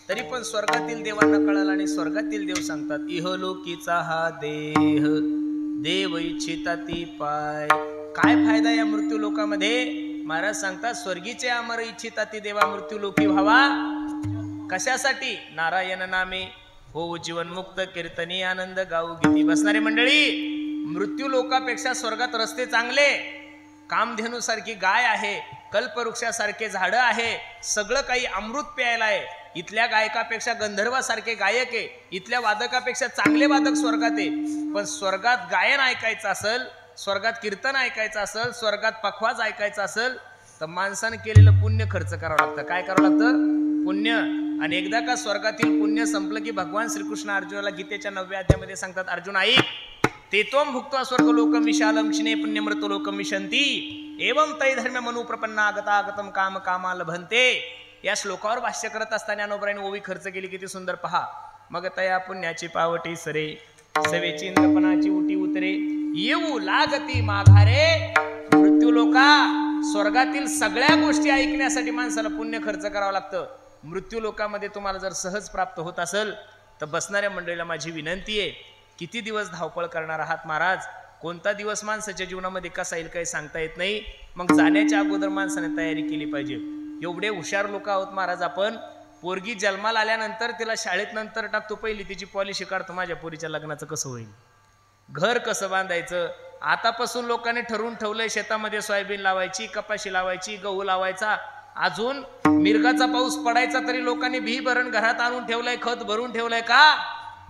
तरी पण स्वर्गातील देवांना कळालं आणि स्वर्गातील देव सांगतात इहलोकीचा हा देह देव इच्छिता ती पाय. काय फायदा या मृत्यू लोकामध्ये? महाराज सांगतात स्वर्गीचे अमर इच्छिता ती देवा मृत्यू लोकी व्हावा. कशासाठी? नारायण नामे हो जीवन मुक्त कीर्तनी आनंद गाऊ गीती. बसणारे मंडळी, मृत्यू लोकापेक्षा स्वर्गात रस्ते चांगले, कामधेनू सारखी गाय आहे, कल्पवृक्षासारखे झाड आहे, सगळं काही अमृत प्यायला आहे. इथल्या गायकापेक्षा गंधर्वासारखे गायक आहे, इथल्या वादकापेक्षा चांगले वादक स्वर्गात आहे. पण स्वर्गात गायन ऐकायचं असेल, स्वर्गात कीर्तन ऐकायचं असेल, स्वर्गात पखवाज ऐकायचा असेल तर माणसानं केलेलं पुण्य खर्च करावं लागतं. काय करावं लागतं? पुण्य. आणि एकदा का स्वर्गातील पुण्य संपलं की भगवान श्रीकृष्ण अर्जुनाला गीतेच्या 9व्या अध्यायामध्ये सांगतात, अर्जुन ऐक, तेतोम भुक्त्वा स्वर्ग लोकम विशालम क्षिणे पुण्यमृत लोकम विशंती एवं तै धर्म मनु प्रपन्नागतागतम काम कामा लभन्ते. या श्लोकावर भाष्य करत असताना ज्ञानोबरायांनी ओवी खर्च केली, किती सुंदर पहा. मग तया पुण्याची पावटी सरे सवेची इंद्रपणाची उटी उतरे येऊ लागती माघारे. मृत्यू लोका, स्वर्गातील सगळ्या गोष्टी ऐकण्यासाठी माणसाला पुण्य खर्च करावं लागतं. मृत्यू लोकामध्ये तुम्हाला जर सहज प्राप्त होत असेल तर बसणाऱ्या मंडळीला माझी विनंती आहे, किती दिवस धावपळ करणार आहात महाराज? कोणता दिवस माणसाच्या जीवनामध्ये कसा येईल काही सांगता येत नाही. मग जाण्याच्या अगोदर माणसाने तयारी केली पाहिजे. एवढे हुशार लोक आहोत महाराज आपण. पोरगी जन्माला आल्यानंतर तिला शाळेत नंतर टाकतो, पहिली तिची पॉलिसी काढतो, माझ्या पोरीच्या लग्नाचं कसं होईल, घर कसं बांधायचं. आतापासून लोकांनी ठरवून ठेवलंय शेतामध्ये सोयाबीन लावायची, कपाशी लावायची, गहू लावायचा. अजून मिरगाचा पाऊस पडायचा तरी लोकांनी बी भरण घरात आणून ठेवलंय, खत भरून ठेवलंय. का?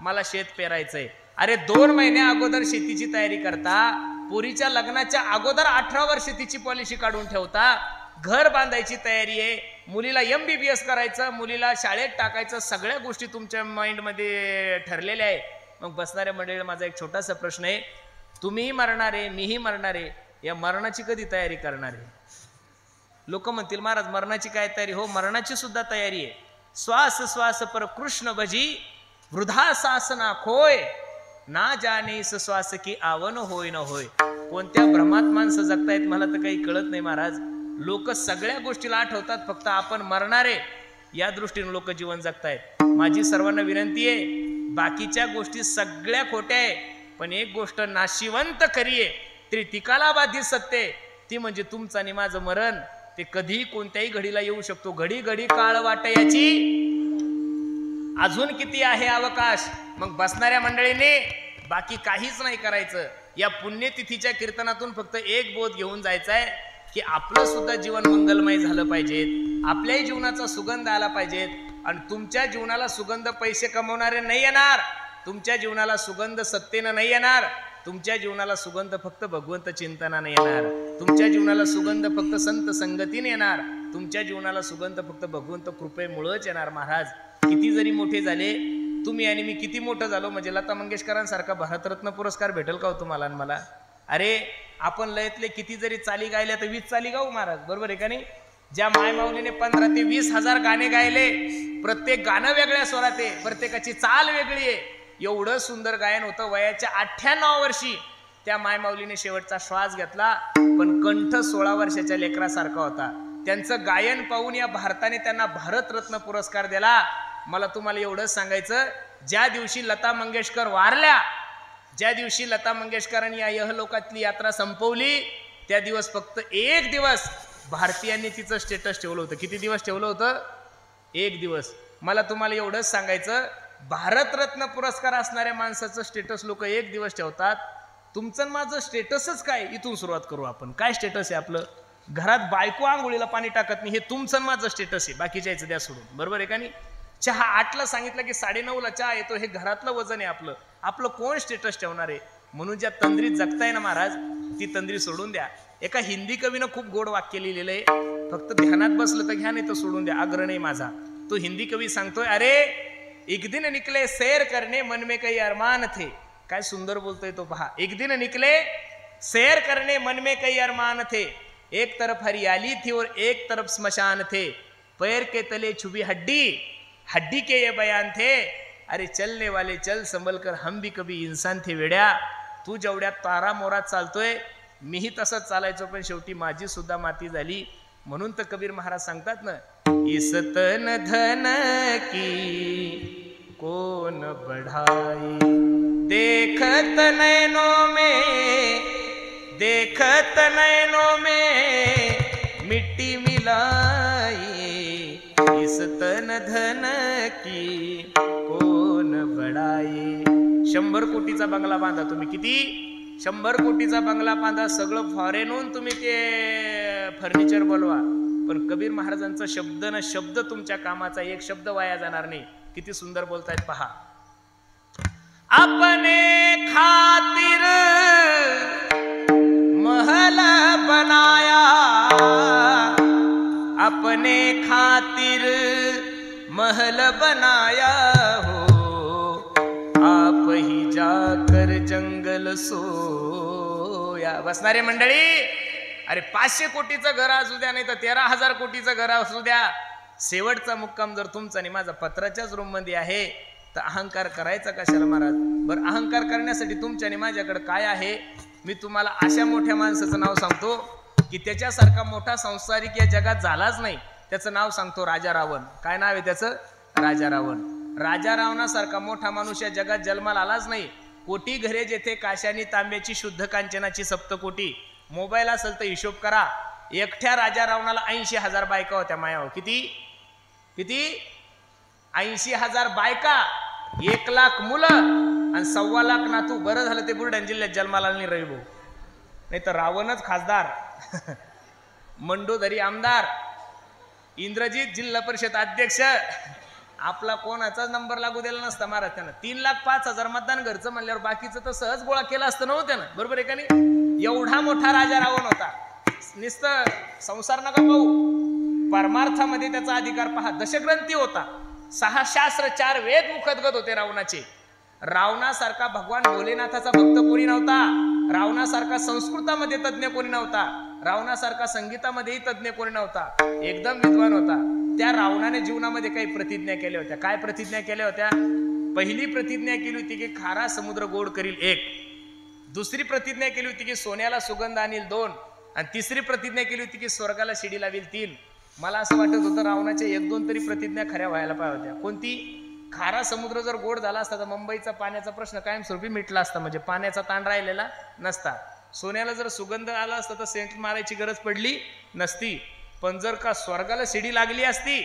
मला शेत पेरायचंय. अरे 2 महिन्या अगोदर शेतीची तयारी करता, पोरीच्या लग्नाच्या अगोदर 18 वर्ष तिची पॉलिसी काढून ठेवता. घर बांधायची तयारी आहे, मुलीला MBBS करायचं, मुलीला शाळेत टाकायचं, सगळ्या गोष्टी तुमच्या माइंडमध्ये ठरलेल्या आहे. मग बसणाऱ्या मंडळीला माझा एक छोटासा प्रश्न आहे, तुम्हीही मरणार आहे, मीही मरणार आहे, या मरणाची कधी तयारी करणार आहे? लोक म्हणतील महाराज मरणाची काय तयारी? हो, मरणाची सुद्धा तयारी आहे. श्वास श्वास पर कृष्ण भजी वृद्धा सासना खोय ना जाणीस श्वास की आवन होय न होय. कोणत्या भ्रमात माणसं जगतायत मला तर काही कळत नाही महाराज. लोक सगळ्या गोष्टीला आठवतात, फक्त आपण मरणारे या दृष्टीने लोक जीवन जगतायत. माझी सर्वांना विनंती आहे, बाकीच्या गोष्टी सगळ्या खोट्या आहे, पण एक गोष्ट नाशिवंत करिये त्रितिकाला बाधी सत्य, ती म्हणजे तुमचं आणि माझं मरण. ते कधी कोणत्याही घडीला येऊ शकतो. घडी घडी काळ वाट याची, अजून किती आहे अवकाश. मग बसणाऱ्या मंडळीने बाकी काहीच नाही करायचं. या पुण्यतिथीच्या कीर्तनातून फक्त एक बोध घेऊन जायचा आहे की आपलं सुद्धा जीवन मंगलमय झालं पाहिजे, आपल्याही जीवनाचा सुगंध आला पाहिजे. आणि तुमच्या जीवनाला सुगंध पैसे कमवणारे नाही येणार, तुमच्या जीवनाला सुगंध सत्तेनं नाही येणार, तुमच्या जीवनाला सुगंध फक्त भगवंत चिंतनाने येणार, तुमच्या जीवनाला सुगंध फक्त संत संगतीने येणार, तुमच्या जीवनाला सुगंध फक्त भगवंत कृपेमुळेच येणार. महाराज किती जरी मोठे झाले तुम्ही आणि मी, किती मोठं झालो म्हणजे लता मंगेशकरांसारखा भारतरत्न पुरस्कार भेटेल का हो तुम्हाला आणि मला? अरे आपण लयतले किती जरी चाली गायल्या तर 20 चाली गाऊ महाराज, बरोबर आहे का नाही? ज्या मायमाऊलीने 15 ते 20 हजार गाणे गायले, प्रत्येक गाणं वेगळ्या स्वरात आहे, प्रत्येकाची चाल वेगळी आहे. एवढं सुंदर गायन होतं. वयाच्या 98 वर्षी त्या मायमाऊलीने शेवटचा श्वास घेतला, पण कंठ 16 वर्षाच्या लेकरासारखा होता. त्यांचं गायन पाहून या भारताने त्यांना भारतरत्न पुरस्कार दिला. मला तुम्हाला एवढंच सांगायचं, ज्या दिवशी लता मंगेशकर वारल्या, ज्या दिवशी लता मंगेशकरांनी या यहलोकातली यात्रा संपवली, त्या दिवस फक्त एक दिवस भारतीयांनी तिचं स्टेटस ठेवलं होतं. किती दिवस ठेवलं होतं? एक दिवस. मला तुम्हाला एवढंच सांगायचं, भारतरत्न पुरस्कार असणाऱ्या माणसाचं स्टेटस लोक एक दिवस ठेवतात. तुमचं माझं स्टेटसच काय? इथून सुरुवात करू आपण. काय स्टेटस आहे आपलं? घरात बायको आंघोळीला पाणी टाकत नाही, हे तुमचं माझं स्टेटस आहे. बाकीच्या याचं द्या सोडून, बरोबर आहे का नाही? चहा 8ला सांगितलं की 9:30ला चहा येतो, हे घरातलं वजन आहे आपलं. आपलं कोण स्टेटस ठेवणार आहे? म्हणून ज्या तंद्रीत जगताय ना महाराज, ती तंद्री सोडून द्या. एका हिंदी कवीनं खूप गोड वाक्य लिहिलेलं आहे, फक्त ध्यानात बसलं तर घ्या, नाही तर सोडून द्या, आग्रह नाही माझा. तो हिंदी कवी सांगतोय, अरे एक दिन निकले सैर करने मन में कई अरमान थे. काय सुंदर बोलतोय तो पहा. एक दिन निकले सैर करने मन में कई अरमान थे, एक तरफ हरियाली थी और एक तरफ स्मशान थे, पैर के तले छुपी हड्डी, हड्डी के ये बयान थे, अरे चलने वाले चल संभल कर, हम भी कभी इंसान थे वेड्या. तू जेवढ्या तारा मोरात चालतोय, मीही तसंच चालायचो, पण शेवटी माझी सुद्धा माती झाली. म्हणून तर कबीर महाराज सांगतात ना, इस तन धन की कौन बढ़ाई, देखत नैनों में, देखत नैनों में मिट्टी मिलाई, इस तन धन की कौन बढ़ाई. 100 कोटीचा बंगला बांधा तुम्ही, किती? 100 कोटीचा बंगला बांधा, सगळं फॉरेनहून तुम्ही ते फर्निचर बोलवा, पण कबीर महाराजांचा शब्द न शब्द तुमच्या कामाचा, एक शब्द वाया जाणार नाही. किती सुंदर बोलतायत पहा. अपने खातिर महल बनाया, अपने खातिर महल बनाया हो, आप ही जाकर जंगल सोया. बसणारे मंडळी, अरे 500 कोटीचं घर असू द्या, नाही तर 13,000 कोटीचं घर असू द्या, शेवटचा मुक्काम जर तुमचा आणि माझा पत्राच्याच रूम मध्ये आहे, तर अहंकार करायचा कशाला महाराज? बरं, अहंकार करण्यासाठी तुमच्या आणि माझ्याकडे काय आहे? मी तुम्हाला अशा मोठ्या माणसाचं नाव सांगतो की त्याच्यासारखा मोठा संसारिक या जगात झालाच नाही. त्याचं नाव सांगतो, राजा रावण. काय नाव आहे त्याचं? राजा रावण. राजा रावणासारखा मोठा माणूस या जगात जन्माला आलाच नाही. कोटी घरे जेथे काशानी तांब्याची शुद्ध कांचनाची सप्तकोटी. मोबाईल असेल तर हिशोब करा, एकट्या राजा रावणाला 80,000 बायका होत्या मायावर. किती किती? 80,000 बायका, 1 लाख मुलं आणि 1.25 लाख नातू. बरं झालं ते बुलढाणा जिल्ह्यात जन्माला नाही रवी भाऊ, नाही तर रावणच खासदार, मंडोदरी आमदार, इंद्रजीत जिल्हा परिषद अध्यक्ष, आपला कोणाचाच नंबर लागू दिला नसता महाराज त्यानं. 3,05,000 मतदान घरचं म्हणल्यावर बाकीचं तर सहज गोळा केला असतं नव्हतं त्यानं, बरोबर आहे का नाही? एवढा मोठा राजा रावण होता. नुसतं संसार नका पाहू, परमार्थामध्ये त्याचा अधिकार पहा. दशग्रंथी होता, 6 शास्त्र 4 वेद मुखदगत होते रावणाचे. रावणासारखा भगवान भोलेनाथाचा भक्त कोणी नव्हता, रावणासारखा संस्कृतामध्ये तज्ञ कोणी नव्हता, रावणासारखा संगीतामध्येही तज्ञ कोणी नव्हता. एकदम विद्वान होता. त्या रावणाने जीवनामध्ये काही प्रतिज्ञा केल्या होत्या. काय प्रतिज्ञा केल्या होत्या? पहिली प्रतिज्ञा केली होती की खारा समुद्र गोड करील 1, दुसरी प्रतिज्ञा केली होती की सोन्याला सुगंध आणील 2, आणि तिसरी प्रतिज्ञा केली होती की स्वर्गाला शिडी लावील 3. मला असं वाटत होतं रावणाच्या 1-2 तरी प्रतिज्ञा खऱ्या व्हायला पाहिजे होत्या. कोणती? खारा समुद्र जर गोड झाला असता तर मुंबईचा पाण्याचा प्रश्न कायमस्वरूपी मिटला असता, म्हणजे पाण्याचा ताण राहिलेला नसता. सोन्याला जर सुगंध आला असता तर सेंट मारायची गरज पडली नसती. पण जर का स्वर्गाला शिडी लागली असती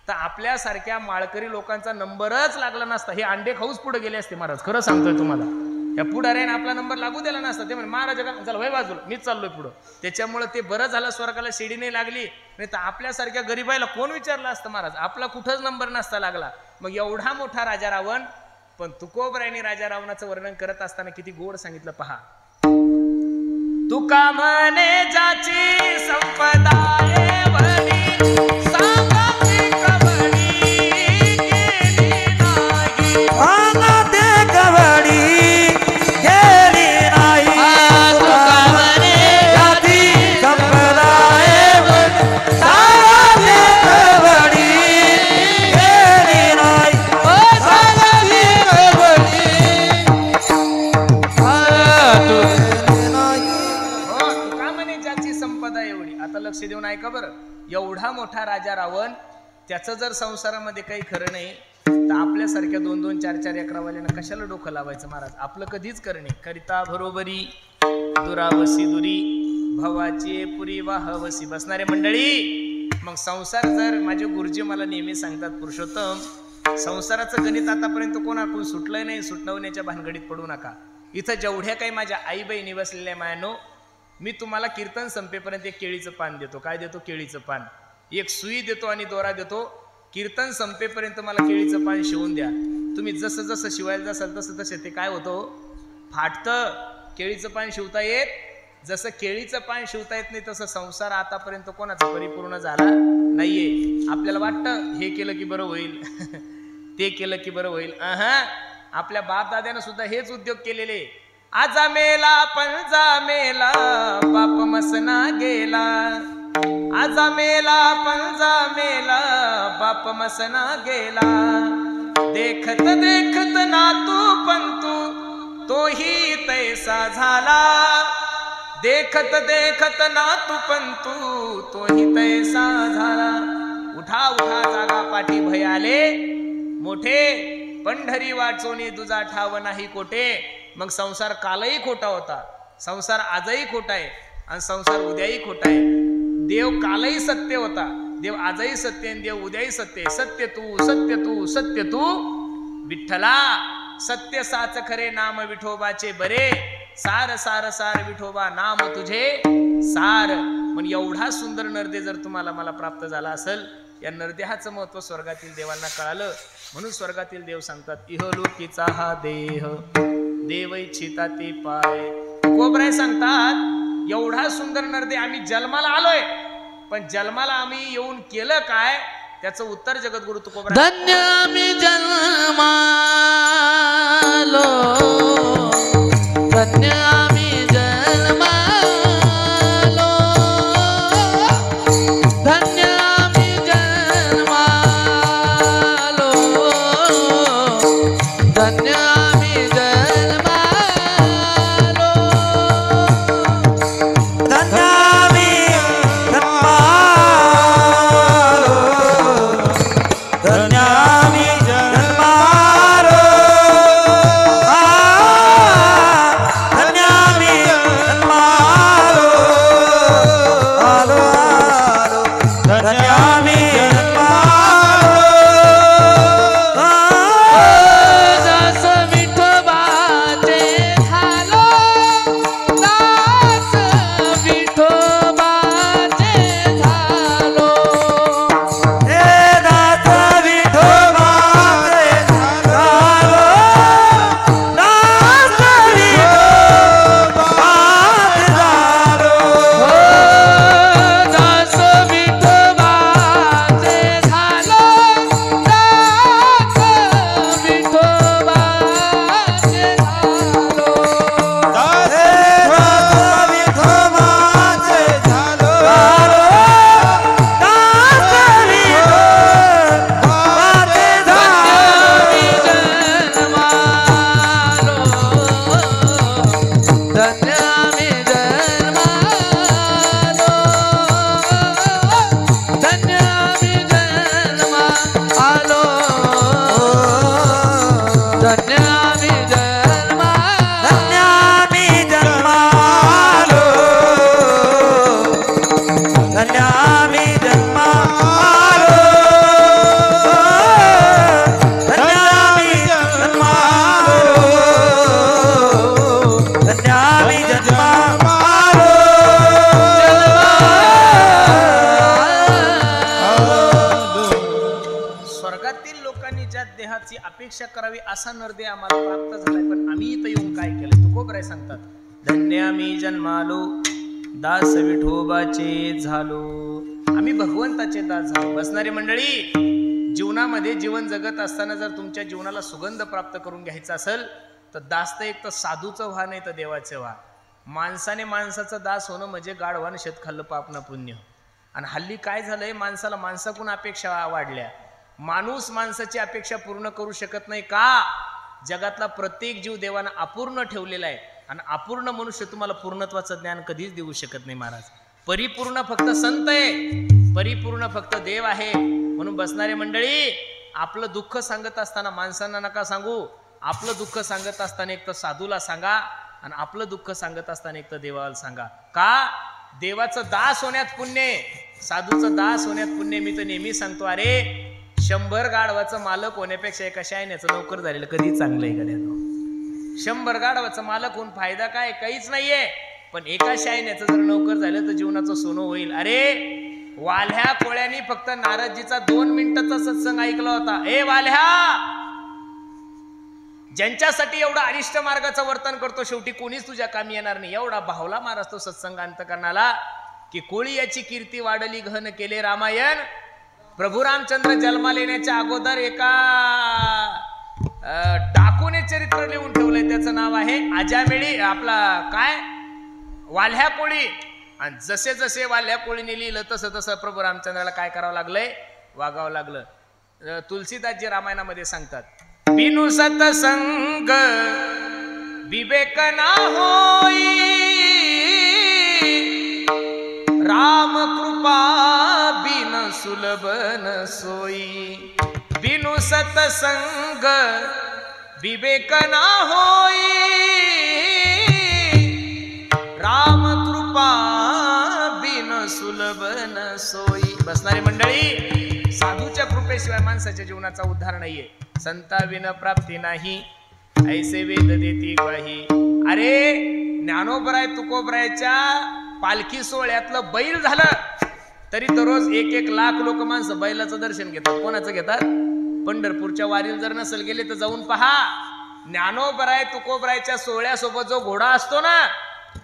तर आपल्यासारख्या माळकरी लोकांचा नंबरच लागला नसता. हे अंडे खाऊच पुढे गेले असते महाराज, खरं सांगतोय तुम्हाला. या पुढाऱ्याने आपला नंबर लागू दिला नसता. ते म्हणजे महाराज चला वय बाजूला, मीच चाललोय पुढं. त्याच्यामुळे ते बरं झालं स्वर्गाला शिडी नाही लागली, नाही तर आपल्यासारख्या गरीबाईला कोण विचारलं असतं महाराज, आपला कुठंच नंबर नसता लागला. मग एवढा मोठा राजा रावण, पण तुकोबरायांनी राजा रावणाचं वर्णन करत असताना किती गोड सांगितलं पहा. तुका म्हणे ज्याची संपदा एवढी, सांगाती कवडी गेली नाही. सांगाते कवडी गेली नाही. तुका म्हणे ज्याची संपदा एवढी, सांगाते कवडी गेली नाही. सांगाते कवडी संपदा एवढी. आता लक्ष देऊन ऐका बरं. एवढा मोठा राजा रावण, त्याचं जर संसारामध्ये काही खरं नाही तर आपल्यासारख्या 2-2, 4-4 एकरावाल्यानं कशाला डोकं लावायचं महाराज. आपलं कधीच करणे करिता बरोबरी, दुरावसी दुरी, भवाची पुरी वाहवसी. बसणारे मंडळी, मग संसार जर, माझे गुरुजी मला नेहमी सांगतात, पुरुषोत्तम संसाराचं गणित आतापर्यंत कोणाकडून सुटलंय नाही, सुटवण्याच्या भानगडीत पडू नका. इथं जेवढ्या काही माझ्या आई बहिणी बसलेल्या मायानो, मी तुम्हाला कीर्तन संपेपर्यंत एक केळीचं पान देतो. काय देतो? केळीचं पान. एक सुई देतो आणि दोरा देतो. कीर्तन संपेपर्यंत मला केळीचं पान शिवून द्या. तुम्ही जसं जसं शिवायला जासाल तसं तसं ते काय होतं, फाटतं. केळीचं पान शिवता येत, जसं केळीचं पान शिवता येत नाही तसं संसार आतापर्यंत कोणाचा परिपूर्ण झाला नाहीये. आपल्याला वाटतं हे केलं की बरं होईल ते केलं की बरं होईल. आपल्या बाप दाद्यानं सुद्धा हेच उद्योग केलेले. आजा मेला पंजा मेला बाप मसना गेला. आजा मेला पंजा मेला बाप मसना गेला. देखत देखत नातू पंतू तोही तैसा झाला. देखत देखत नातू पंतू तोही तैसा झाला. उठा उठा जागा पाठी भय आले मोठे. पंढरी वाचोनी दुजा ठाव नाही कोठे. मग संसार कालही खोटा होता, संसार आजही खोटा आहे आणि संसार उद्याही खोटा आहे. देव कालही सत्य होता, देव आजही सत्य आणि देव उद्याही सत्य. सत्य तू सत्य तू सत्य तू विठ्ठला. सत्य साच खरे नाम विठोबाचे बरे. सार सार सार विठोबा नाम तुझे सार. पण एवढा सुंदर नरदे जर तुम्हाला मला प्राप्त झाला असेल, या नरदेहाचं महत्व स्वर्गातील देवांना कळालं. म्हणून स्वर्गातील देव सांगतात, इहलोकीचा हा देह देव इच्छिता ते पाय. कोबराय सांगतात, एवढा सुंदर नरदे आम्ही जन्माला आलोय, पण जन्माला आम्ही येऊन केलं काय, त्याचं उत्तर जगद्गुरु तुकोबराय. धन्य आम्ही जन्मालो, धन्य आम्ही जन्मालो, धन्य आम्ही जन्मालो, धन्य आम्ही जन्मालो. धन्यामी जन्मालो, धन्यामी जन्मालो, धन्यामी जन्मालो, आलो आलो, धन्यामी जन्मालो. दास विठो धन्य आम्ही जन्मा धन्य आम्ही जन्मालो धन्य आम्ही जन्मालो धन्य आम्ही जन्मालो धन्य आम्ही जन्मालो स्वर्गातील लोकांनी ज्या देहाची अपेक्षा करावी असा नरदेह आम्हाला प्राप्त झालाय, पण आम्ही इथं येऊन काय केलं? तुकोबराय सांगतात, धन्य आम्ही जन्मालो दास विठोबाचे झालो. आम्ही भगवंताचे दास झालो. बसणारी मंडळी, जीवनामध्ये जीवन जगत असताना जर तुमच्या जीवनाला सुगंध प्राप्त करून घ्यायचा असेल तर दास तर एक तर साधूचं व्हा, नाही तर देवाचं व्हा. माणसाने माणसाचा दास होणं म्हणजे गाढवान शेत खाल्लं पाप ना पुण्य. आणि हल्ली काय झालंय, माणसाला माणसाकडून अपेक्षा वाढल्या. माणूस माणसाची अपेक्षा पूर्ण करू शकत नाही का? जगातला प्रत्येक जीव देवानं अपूर्ण ठेवलेला आहे आणि अपूर्ण मनुष्य तुम्हाला पूर्णत्वाचं ज्ञान कधीच देऊ शकत नाही महाराज. परिपूर्ण फक्त संत आहे, परिपूर्ण फक्त देव आहे. म्हणून बसणारे मंडळी, आपलं दुःख सांगत असताना माणसांना नका सांगू. आपलं दुःख सांगत असताना एक तर साधूला सांगा आणि आपलं दुःख सांगत असताना एक तर देवाला सांगा. का? देवाचं दास होण्यात पुण्य, साधूचं दास होण्यात पुण्य. मी तर नेहमी सांगतो, अरे 100 गाढवाचं मालक होण्यापेक्षा एका शायण्याचं नोकर झालेलं कधी चांगलं आहे गड्या. 100 गाढवाचं मालक होऊन फायदा काय? काहीच नाहीये. पण एका शायण्याचं जर नोकर झालं तर जीवनाचं सोनं होईल. अरे वाल्ह्या कोळ्यांनी फक्त नारदजीचा 2 मिनिटाचा सत्संग ऐकला होता. ए वाल्ह्या, ज्यांच्यासाठी एवढा अरिष्ट मार्गाचं वर्तन करतो शेवटी कोणीच तुझ्या कामी येणार नाही. एवढा भावला महाराज तो सत्संग अंतकरणाला की कोळी याची कीर्ती वाढली घन केले रामायण. प्रभू रामचंद्र जन्माला येण्याच्या अगोदर एका डाकूने चरित्र लिहून ठेवलंय. त्याचं नाव आहे आजामेळी, आपला काय वाल्ह्या कोळी. आणि जसे जसे वाल्ह्या कोळीने लिहिलं तसं तसं प्रभू रामचंद्राला काय करावं लागलंय? वागावं लागलं. तुलसीदासजी रामायणामध्ये सांगतात, बिनु सतसंग विवेक ना होई, राम कृपा बिन सुलभ न सोई. बिनु सतसंग विवेक ना होई, राम कृपा बिन सुलभ न सोई. बसणारी मंडळी, साधूच्या कृपेशिवाय माणसाच्या जीवनाचा उद्धार नाहीये. संता विन प्राप्ती नाही, ऐसे वेद देती ग्वाही. अरे ज्ञानोबराय तुकोबरायच्या पालखी सोहळ्यातलं बैल झालं तरी दररोज 1-1 लाख लोक माणसं बैलाचं दर्शन घेतात. कोणाचं घेतात? पंढरपूरच्या वारीला जर नसेल गेले तर जाऊन पहा. ज्ञानोबराय तुकोबरायच्या सोहळ्यासोबत जो घोडा असतो ना,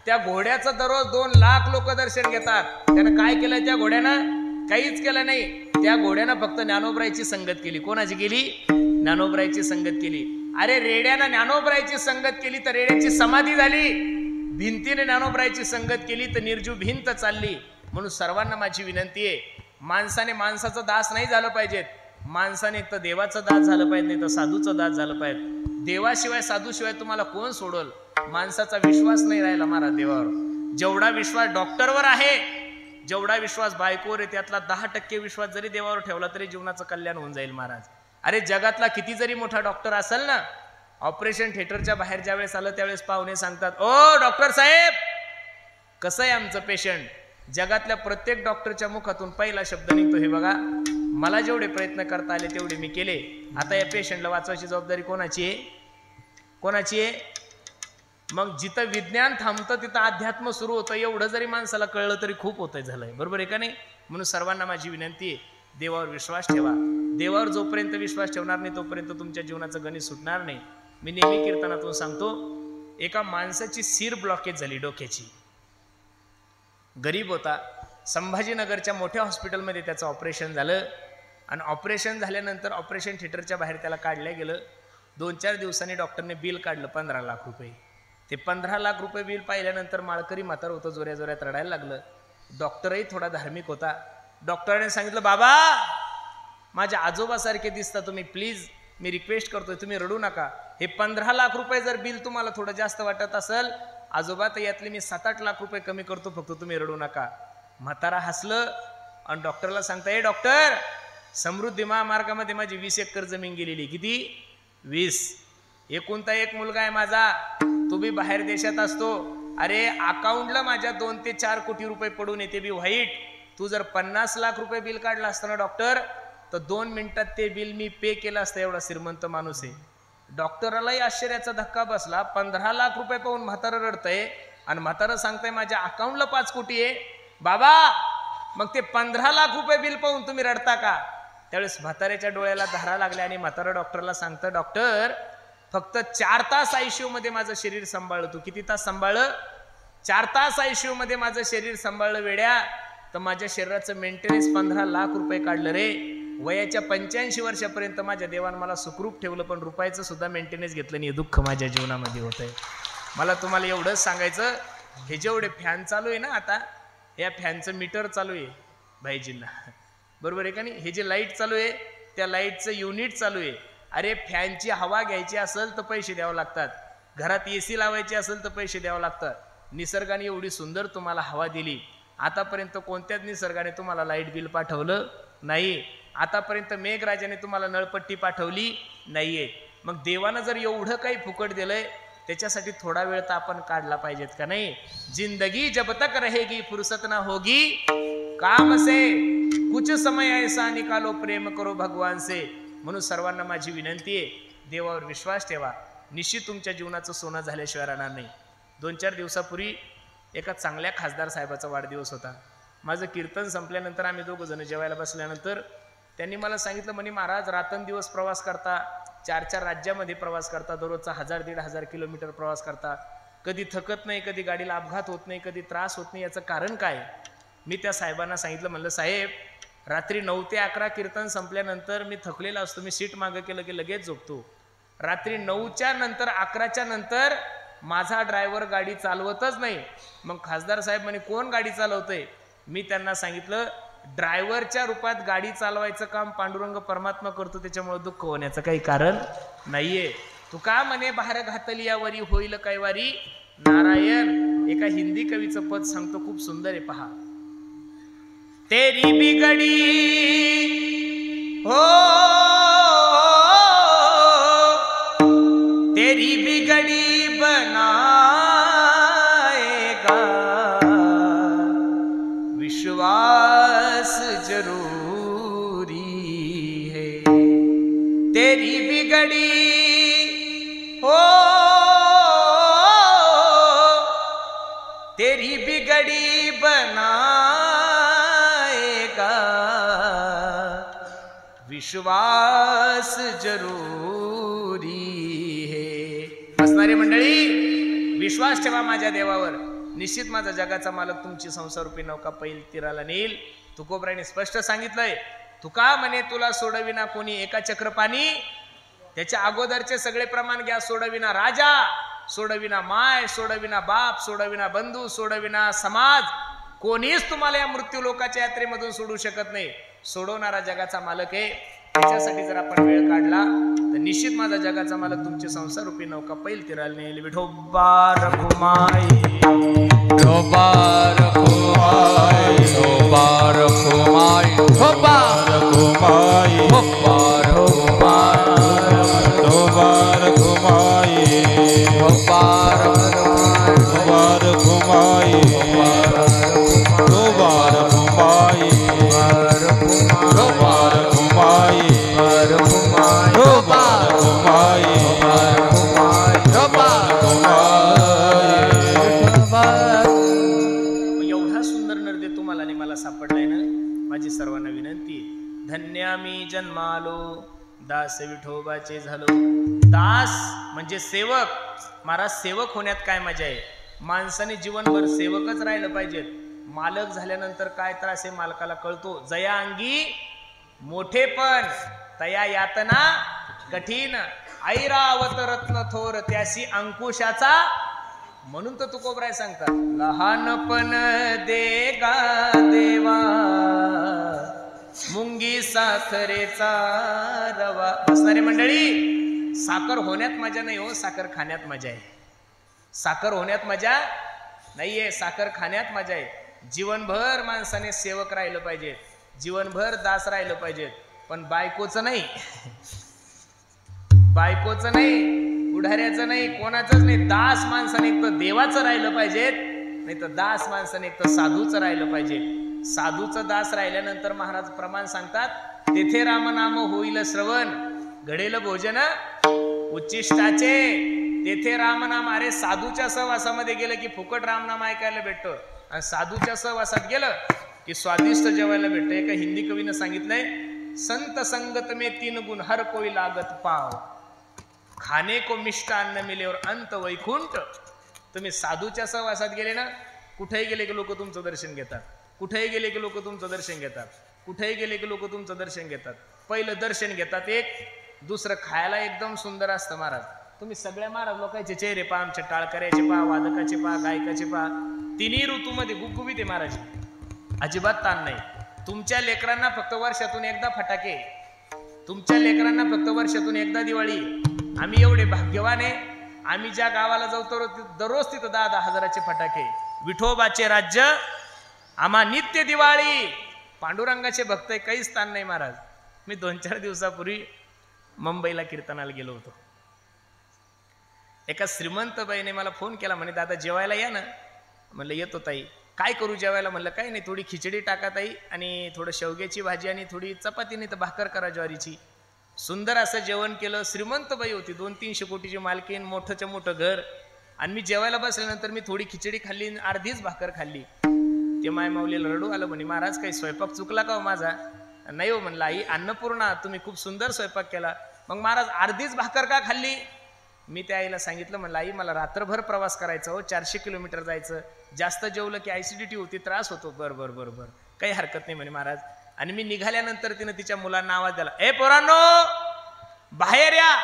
त्या घोड्याचं दररोज 2 लाख लोक दर्शन घेतात. त्यानं काय केलं त्या घोड्यानं? काहीच केलं नाही. त्या घोड्यानं फक्त ज्ञानोबरायची संगत केली. कोणाची केली? ज्ञानोबरायची संगत केली. अरे रेड्यानं ज्ञानोबरायची संगत केली तर रेड्याची समाधी झाली. भिंतीने ज्ञानोबरायची संगत केली तर निर्जीव भिंत चालली. म्हणून सर्वांना माझी विनंती आहे, माणसाने माणसाचा दास नाही झालं पाहिजेत. माणसाने एक तर देवाचं दास झालं पाहिजे, नाही तर साधूचं दास झालं पाहिजे. देवाशिवाय साधूशिवाय तुम्हाला कोण सोडल? माणसाचा विश्वास नाही राहिला महाराज देवावर. जेवढा विश्वास डॉक्टरवर आहे, जेवढा विश्वास बायकोवर आहे, त्यातला 10% विश्वास जरी देवावर ठेवला तरी जीवनाचं कल्याण होऊन जाईल महाराज. अरे जगातला किती जरी मोठा डॉक्टर असेल ना, ऑपरेशन थिएटरच्या बाहेर ज्या वेळेस आलं त्यावेळेस पाहुणे सांगतात, ओ डॉक्टर साहेब कसं आहे आमचं पेशंट? जगातल्या प्रत्येक डॉक्टरच्या मुखातून पहिला शब्द निघतो, हे बघा मला जेवढे प्रयत्न करता आले तेवढे मी केले. आता या पेशंटला वाचवायची जबाबदारी कोणाची आहे? कोणाची आहे? मग जिथं विज्ञान थांबतं तिथं अध्यात्म सुरू होतं. एवढं जरी माणसाला कळलं तरी खूप होतंय झालंय. बरोबर आहे का नाही? म्हणून सर्वांना माझी विनंती आहे, देवावर विश्वास ठेवा. देवावर जोपर्यंत विश्वास ठेवणार नाही तोपर्यंत तुमच्या जीवनाचं गणित सुटणार नाही. मी नेहमी कीर्तनातून सांगतो, एका माणसाची सिर ब्लॉकेज झाली डोक्याची. गरीब होता. संभाजीनगरच्या मोठ्या हॉस्पिटलमध्ये त्याचं ऑपरेशन झालं आणि ऑपरेशन झाल्यानंतर ऑपरेशन थिएटरच्या बाहेर त्याला काढलं गेलं. 2-4 दिवसांनी डॉक्टरने बिल काढलं 15 लाख रुपये. ते 15 लाख रुपये बिल पाहिल्यानंतर माळकरी म्हातार होतं, जोऱ्या जोऱ्यात रडायला लागलं. डॉक्टरही थोडा धार्मिक होता. डॉक्टरांनी सांगितलं, बाबा माझ्या आजोबासारखे दिसता तुम्ही, प्लीज मी रिक्वेस्ट करतोय तुम्ही रडू नका. हे 15 लाख रुपये जर बिल तुम्हाला थोडं जास्त वाटत असेल आजोबा, तर यातले मी 7-8 लाख रुपये कमी करतो, फक्त तुम्ही रडू नका. म्हातारा हसलं आणि डॉक्टरला सांगता, ए डॉक्टर, समृद्धी महामार्गामध्ये माझी 20 एकर जमीन गेलेली. किती? 20. एकुलता एक मुलगा आहे माझा, तो बी बाहेर देशात असतो. अरे अकाउंटला माझ्या 2 ते 4 कोटी रुपये पडून येते बी व्हाईट. तू जर 50 लाख रुपये बिल काढलं असतं ना डॉक्टर, तर 2 मिनिटात ते बिल मी पे केलं असतं. एवढा श्रीमंत माणूस आहे. डॉक्टरालाही आश्चर्याचा धक्का बसला. 15 लाख रुपये पाहून म्हातारं रडतंय आणि म्हातारं सांगतंय माझ्या अकाउंटला 5 कोटी आहे. बाबा मग ते 15 लाख रुपये बिल पाहून तुम्ही रडता का? त्यावेळेस म्हाताऱ्याच्या डोळ्याला धारा लागल्या आणि म्हातारा डॉक्टरला सांगतं, डॉक्टर फक्त 4 तास आयसीयू मध्ये माझं शरीर सांभाळलं. तू किती तास सांभाळलं? 4 तास आयसीयू मध्ये माझं शरीर सांभाळलं वेड्या. तर माझ्या शरीराचं मेंटेनन्स 15 लाख रुपये काढलं रे. वयाच्या 85 वर्षापर्यंत माझ्या देवानं मला सुखरूप ठेवलं, पण रुपयाचं सुद्धा मेंटेनन्स घेतलं नाही. दुःख माझ्या जीवनामध्ये होतंय. मला तुम्हाला एवढंच सांगायचं, हे जेवढे फॅन चालू आहे ना आता, या फॅनचं मीटर चालू आहे भाईजींना, बरोबर आहे का नाही? हे जे लाईट चालू आहे त्या लाईटचं युनिट चालू आहे. अरे फॅनची हवा घ्यायची असेल तर पैसे द्यावं लागतात. घरात एसी लावायची असेल तर पैसे द्यावं लागतात. निसर्गाने एवढी सुंदर तुम्हाला हवा दिली. आतापर्यंत कोणत्याच निसर्गाने तुम्हाला लाईट बिल पाठवलं नाही. आतापर्यंत मेघराजाने तुम्हाला नळपट्टी पाठवली नाहीये. मग देवानं जर एवढं काही फुकट दिलंय, त्याच्यासाठी थोडा वेळ तर आपण काढला पाहिजेत का नाही? जिंदगी जब तक रहेगी फुर्सत ना होगी, काम से कुछ समय ऐसा निकालो, प्रेम करो भगवान से. म्हणून सर्वांना माझी विनंती आहे, देवावर विश्वास ठेवा. निश्चित तुमच्या जीवनाचं सोनं झाल्याशिवाय राहणार नाही. 2-4 दिवसापूर्वी एका चांगल्या खासदार साहेबाचा वाढदिवस होता. माझं कीर्तन संपल्यानंतर आम्ही 2 जण जेवायला बसल्यानंतर त्यांनी मला सांगितलं, म्हणे महाराज रात्रंदिवस प्रवास करता, 4-4 राज्यामध्ये प्रवास करता, दररोजचा 1000-1500 किलोमीटर प्रवास करता, कधी थकत नाही, कधी गाडीला अपघात होत नाही, कधी त्रास होत नाही, याचं कारण काय? मी त्या साहेबांना सांगितलं, म्हणलं साहेब रात्री 9 ते 11 कीर्तन संपल्यानंतर मी थकलेला असतो, मी सीट मागं केलं की लगेच झोपतो. रात्री 9च्या नंतर 11च्या नंतर माझा ड्रायव्हर गाडी चालवतच नाही. मग खासदार साहेब म्हणे कोण गाडी चालवतंय? मी त्यांना सांगितलं, ड्रायव्हरच्या रूपात गाडी चालवायचं काम पांडुरंग परमात्मा करतो, त्याच्यामुळे दुःख होण्याचं काही कारण नाहीये. तू का म्हणे बाहेर घातली यावरी होईल कैवारी नारायण. एका हिंदी कवीचं पद सांगतो, खूप सुंदर आहे, पहा. तेरी बिगड़ी हो तेरी बिगड़ी बनाएगा विश्वास जरूरी है. तेरी बिगड़ी हो तेरी बिगड़ी बनाएगा विश्वास जरूरी है. असणारी मंडळी, विश्वास ठेवा माझ्या देवावर. निश्चित माझा जगाचा मालक तुमची संसारूपी नौका पैल तीराला नेईल. तुकोबराने स्पष्ट सांगितलंय, तुका म्हणे तुला सोडविना कोणी एका चक्रपाणी. त्याच्या अगोदरचे सगळे प्रमाण घ्या. सोडविना राजा, सोडविना माय, सोडविना बाप, सोडविना बंधू, सोडविना समाज, कोणीच तुम्हाला या मृत्यू लोकाच्या यात्रेमधून सोडू शकत नाही. सोडवणारा जगाचा मालक आहे. त्याच्यासाठी जर आपण वेळ काढला तर निश्चित माझा जगाचा मालक तुमचे संसारूपी नौका पैल तीराला नेईल. विठोबा रखुमाई, विठोबा रखुमाई, विठोबा रखुमाई, विठोबा रखुमाई, विठोबा रखुमाई, विठोबा रखुमाई, विठोबा रखुमाई, विठोबा रखुमाई, विठोबा रखुमाई, विठोबा रखुमाई, विठोबा रखुमाई, एवढा सुंदर नर्दे तुम्हाला आणि मला सापडलाय ना. माझी सर्वांना विनंती आहे, धन्य आम्ही जन्मालो, दास विठोबाचे झालो. दास म्हणजे सेवक. महाराज सेवक होण्यात काय मजा आहे. माणसाने जीवनभर सेवकच राहिलं पाहिजेत. मालक झाल्यानंतर काय त्रास आहे मालकाला कळतो. जया अंगी मोठेपण तया यातना कठीण. ऐरावत रत्न थोर त्याशी अंकुशाचा. म्हणून तर तुकोबराय सांगतात, लहानपण देगा देवा मुंगी साखरेचा रवा. बसणारी मंडळी, साखर होण्यात मजा नाही हो, साखर खाण्यात मजा आहे. साखर होण्यात मजा नाहीये, साखर खाण्यात मजा आहे. जीवनभर माणसाने सेवक राहिलं पाहिजे, जीवनभर दास राहिलं पाहिजे, पण बायकोचं नाही. बायकोचं नाही. पुढाऱ्याचं नाही, कोणाचंच नाही. दास माणसाने एक तर देवाचं राहिलं पाहिजे, नाही तर दास माणसाने एक तर साधूचं राहिलं पाहिजे. साधूचं दास राहिल्यानंतर महाराज प्रमाण सांगतात, तेथे रामनाम होईल श्रवण, घडेल भोजन उच्चिष्टाचे. तेथे रामनाम, अरे साधूच्या सहवासामध्ये गेलं की फुकट रामनाम ऐकायला भेटतो, आणि साधूच्या सहवासात गेलं की स्वादिष्ट जेवायला भेटतं. एका हिंदी कवीनं सांगितलंय, संत संगत में 3 गुण हर कोई लागत पाव, खाने को मिष्टान्न मिले और अंत वैकुंठ. तुम्ही साधूच्या सहवासात गेले ना, कुठेही गेले की लोक तुमचं दर्शन घेतात, कुठेही गेले की लोक तुमचं दर्शन घेतात, कुठेही गेले की लोक तुमचं दर्शन घेतात. पहिलं दर्शन घेतात एक, दुसरं खायला एकदम सुंदर असतं महाराज. तुम्ही सगळ्या महाराज लोकांचे चेहरे पहा, आमच्या टाळकऱ्याचे पहा, वादकाचे पहा, गायकाचे पहा, तिन्ही ऋतूमध्ये गुबगुबीत आहे महाराज, अजिबात ताण नाही. तुमच्या लेकरांना फक्त वर्षातून एकदा फटाके, तुमच्या लेकरांना फक्त वर्षातून एकदा दिवाळी. आम्ही एवढे भाग्यवान आहे, आम्ही ज्या गावाला जाऊ तर दररोज तिथं 10-10 हजाराचे फटाके. विठोबाचे राज्य, आम्हा नित्य दिवाळी. पांडुरंगाचे भक्त आहे, काहीच ताण नाही महाराज. मी 2-4 दिवसापूर्वी मुंबईला कीर्तनाला गेलो होतो. एका श्रीमंत बाईने मला फोन केला, म्हणे दादा जेवायला या ना. म्हणलं येतो ताई. काय करू जेवायला? म्हणलं काही नाही, थोडी खिचडी टाका ताई, आणि थोडं शेवग्याची भाजी आणि थोडी चपाती, नाही तर भाकर करा ज्वारीची. सुंदर असं जेवण केलं. श्रीमंत बाई होती, 200-300 कोटीची मालकीन, मोठंच्या मोठं घर. आणि मी जेवायला बसल्यानंतर मी थोडी खिचडी खाल्ली, अर्धीच भाकर खाल्ली. ते माय माऊलीला रडू आलं, म्हणे महाराज काही स्वयंपाक चुकला का हो माझा? नाही हो म्हणलं, आई अन्नपूर्णा तुम्ही खूप सुंदर स्वयंपाक केला. मग महाराज अर्धीच भाकर का खाल्ली? मी त्या आईला सांगितलं, म्हणलं आई मला रात्रभर प्रवास करायचा हो, 400 किलोमीटर जायचं, जास्त जेवलं की ऍसिडिटी होती, त्रास होतो. बरं बरं बरं बरं, काही हरकत नाही म्हणे महाराज. आणि मी निघाल्यानंतर तिनं तिच्या मुलांना आवाज दिला, ए पोरांनो बाहेर या.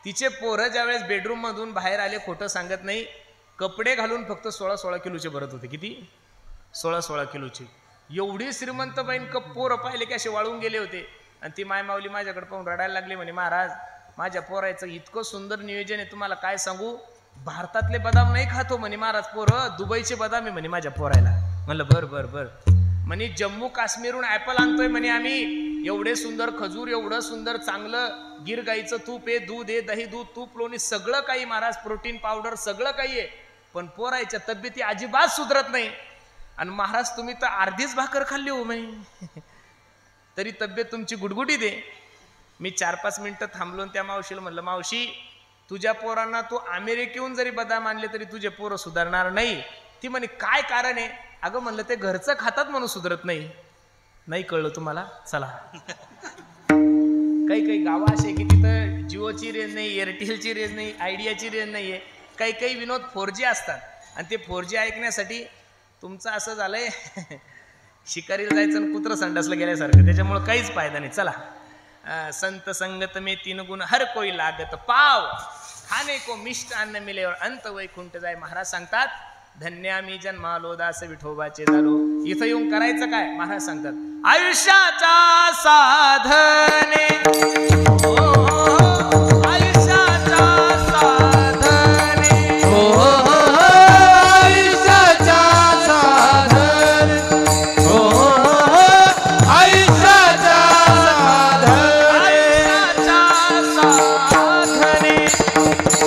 तिचे पोरं ज्यावेळेस बेडरूम मधून बाहेर आले, खोटं सांगत नाही, कपडे घालून फक्त 16-16 किलोचे भरत होते. किती? 16-16 किलोचे. एवढी श्रीमंत बाईन पोरं पाहिले की असे वाळून गेले होते. आणि ती माय माऊली माझ्याकडे पाहून रडायला लागली, म्हणे महाराज माझ्या पोरायचं इतकं सुंदर नियोजन आहे, तुम्हाला काय सांगू, भारतातले बदाम नाही खातो म्हणे महाराज पोरं, दुबईचे बदाम आहे म्हणे माझ्या पोरायला. म्हणलं बर बर बर. म्हणे जम्मू काश्मीरहून ऍपल आणतोय म्हणे आम्ही, एवढे सुंदर खजूर, एवढं सुंदर चांगलं गिर गाईचं तूप आहे, दूध आहे, दही दूध तूप लोणी सगळं काही महाराज, प्रोटीन पावडर सगळं काही आहे, पण पोरायच्या तब्येती अजिबात सुधरत नाही. आणि महाराज तुम्ही तर अर्धीच भाकर खाल्ली हो म्हणे, तरी तब्येत तुमची गुडगुडीत आहे. मी 4-5 मिनिटं थांबलो, त्या मावशीला म्हणलं, मावशी तुझ्या पोरांना तू अमेरिकेहून जरी बदाम आणले तरी तुझे पोरं सुधारणार नाही. ती म्हणे काय कारण आहे? अगं म्हणलं ते घरचं खातात म्हणून सुधरत नाही. नाही कळलं तुम्हाला? चला. काही काही गावं असे की तिथं जिओची रेंज नाही, एअरटेलची रेंज नाही, आयडियाची रेंज नाही आहे. काही काही विनोद 4G असतात, आणि ते 4G ऐकण्यासाठी तुमचं असं झालंय शिकारीला जायचं आणि कुत्रं संडासला गेल्यासारखं, त्याच्यामुळे काहीच फायदा नाही. चला. संत संगत में 3 गुण हर कोई लागत पाव, खाने को मिष्ट अन्न मिले और अंत वैकुंठ जाय. महाराज सांगतात, धन्यामी जन्मालो दास विठोबाचे झालो. इथं येऊन करायचं काय? महाराज सांगतात, आयुष्याच्या साधने, आयुष्याच्या साधने, आयुष्याच्या साधने, आयुष्याच्या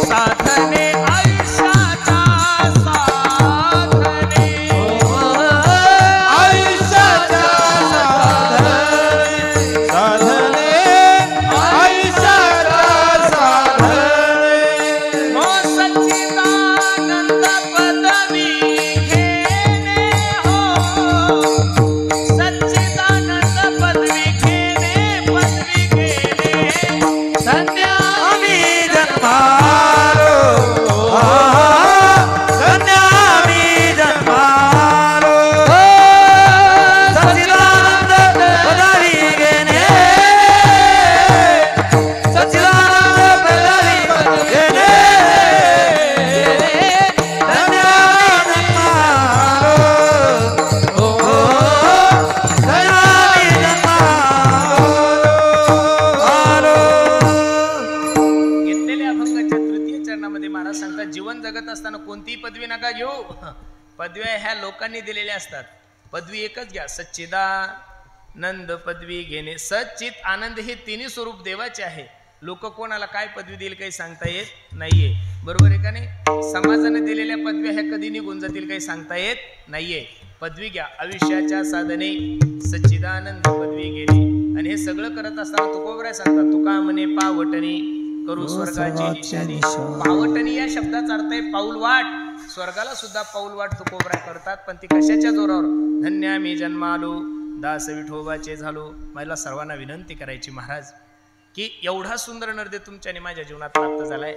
साधने, आयुष्याच्या साधने, आयुष्याच्या साधने, आयुष्याच्या साधने. मो सच्चिदानंद पदवी घेणे हो, सच्चिदानंद पदवी घेणे, पदवी घेणे. धन्यामी जन्मालो, धन्यामी जन्मालो, सच्चिदानंद पदवी घेणे, सच्चिदानंद पदवी घेणे, धन्यामी जन्मालो, धन्यामी जन्मालो. घेतलेल्या अभंगाच्या तृतीय चरणामध्ये महाराज सांगतात, जीवन जगत असताना कोणतीही पदवी नका घेऊ. पदव्या ह्या लोकांनी दिलेल्या असतात. पदवी एकच घ्या, सच्चिदानंद पदवी घेणे. सच्चित आनंद हे तिन्ही स्वरूप देवाचे आहे. लोक कोणाला काय पदवी देईल काही सांगता येत नाहीये, बरोबर आहे का नाही? समाजाने दिलेल्या पदव्या ह्या कधी निघून जातील काही सांगता येत नाहीये. पदवी घ्या, आयुष्याच्या साधने सच्चिदानंद पदवी गेली. आणि हे सगळं करत असताना तुकोबराय सांगतात, तुका म्हणे पावटणी करू स्वर्गाची निशाणी. पावटणी या शब्दाचा अर्थ आहे पाऊल वाट. स्वर्गाला सुद्धा पाऊल वाट तुकोबराय करतात, पण ती कशाच्या जोरावर? धन्य मी जन्मालो दास विठोबाचे झालो. मला सर्वांना विनंती करायची महाराज की एवढा सुंदर नर्दे तुमच्याने माझ्या जीवनात प्राप्त झालाय,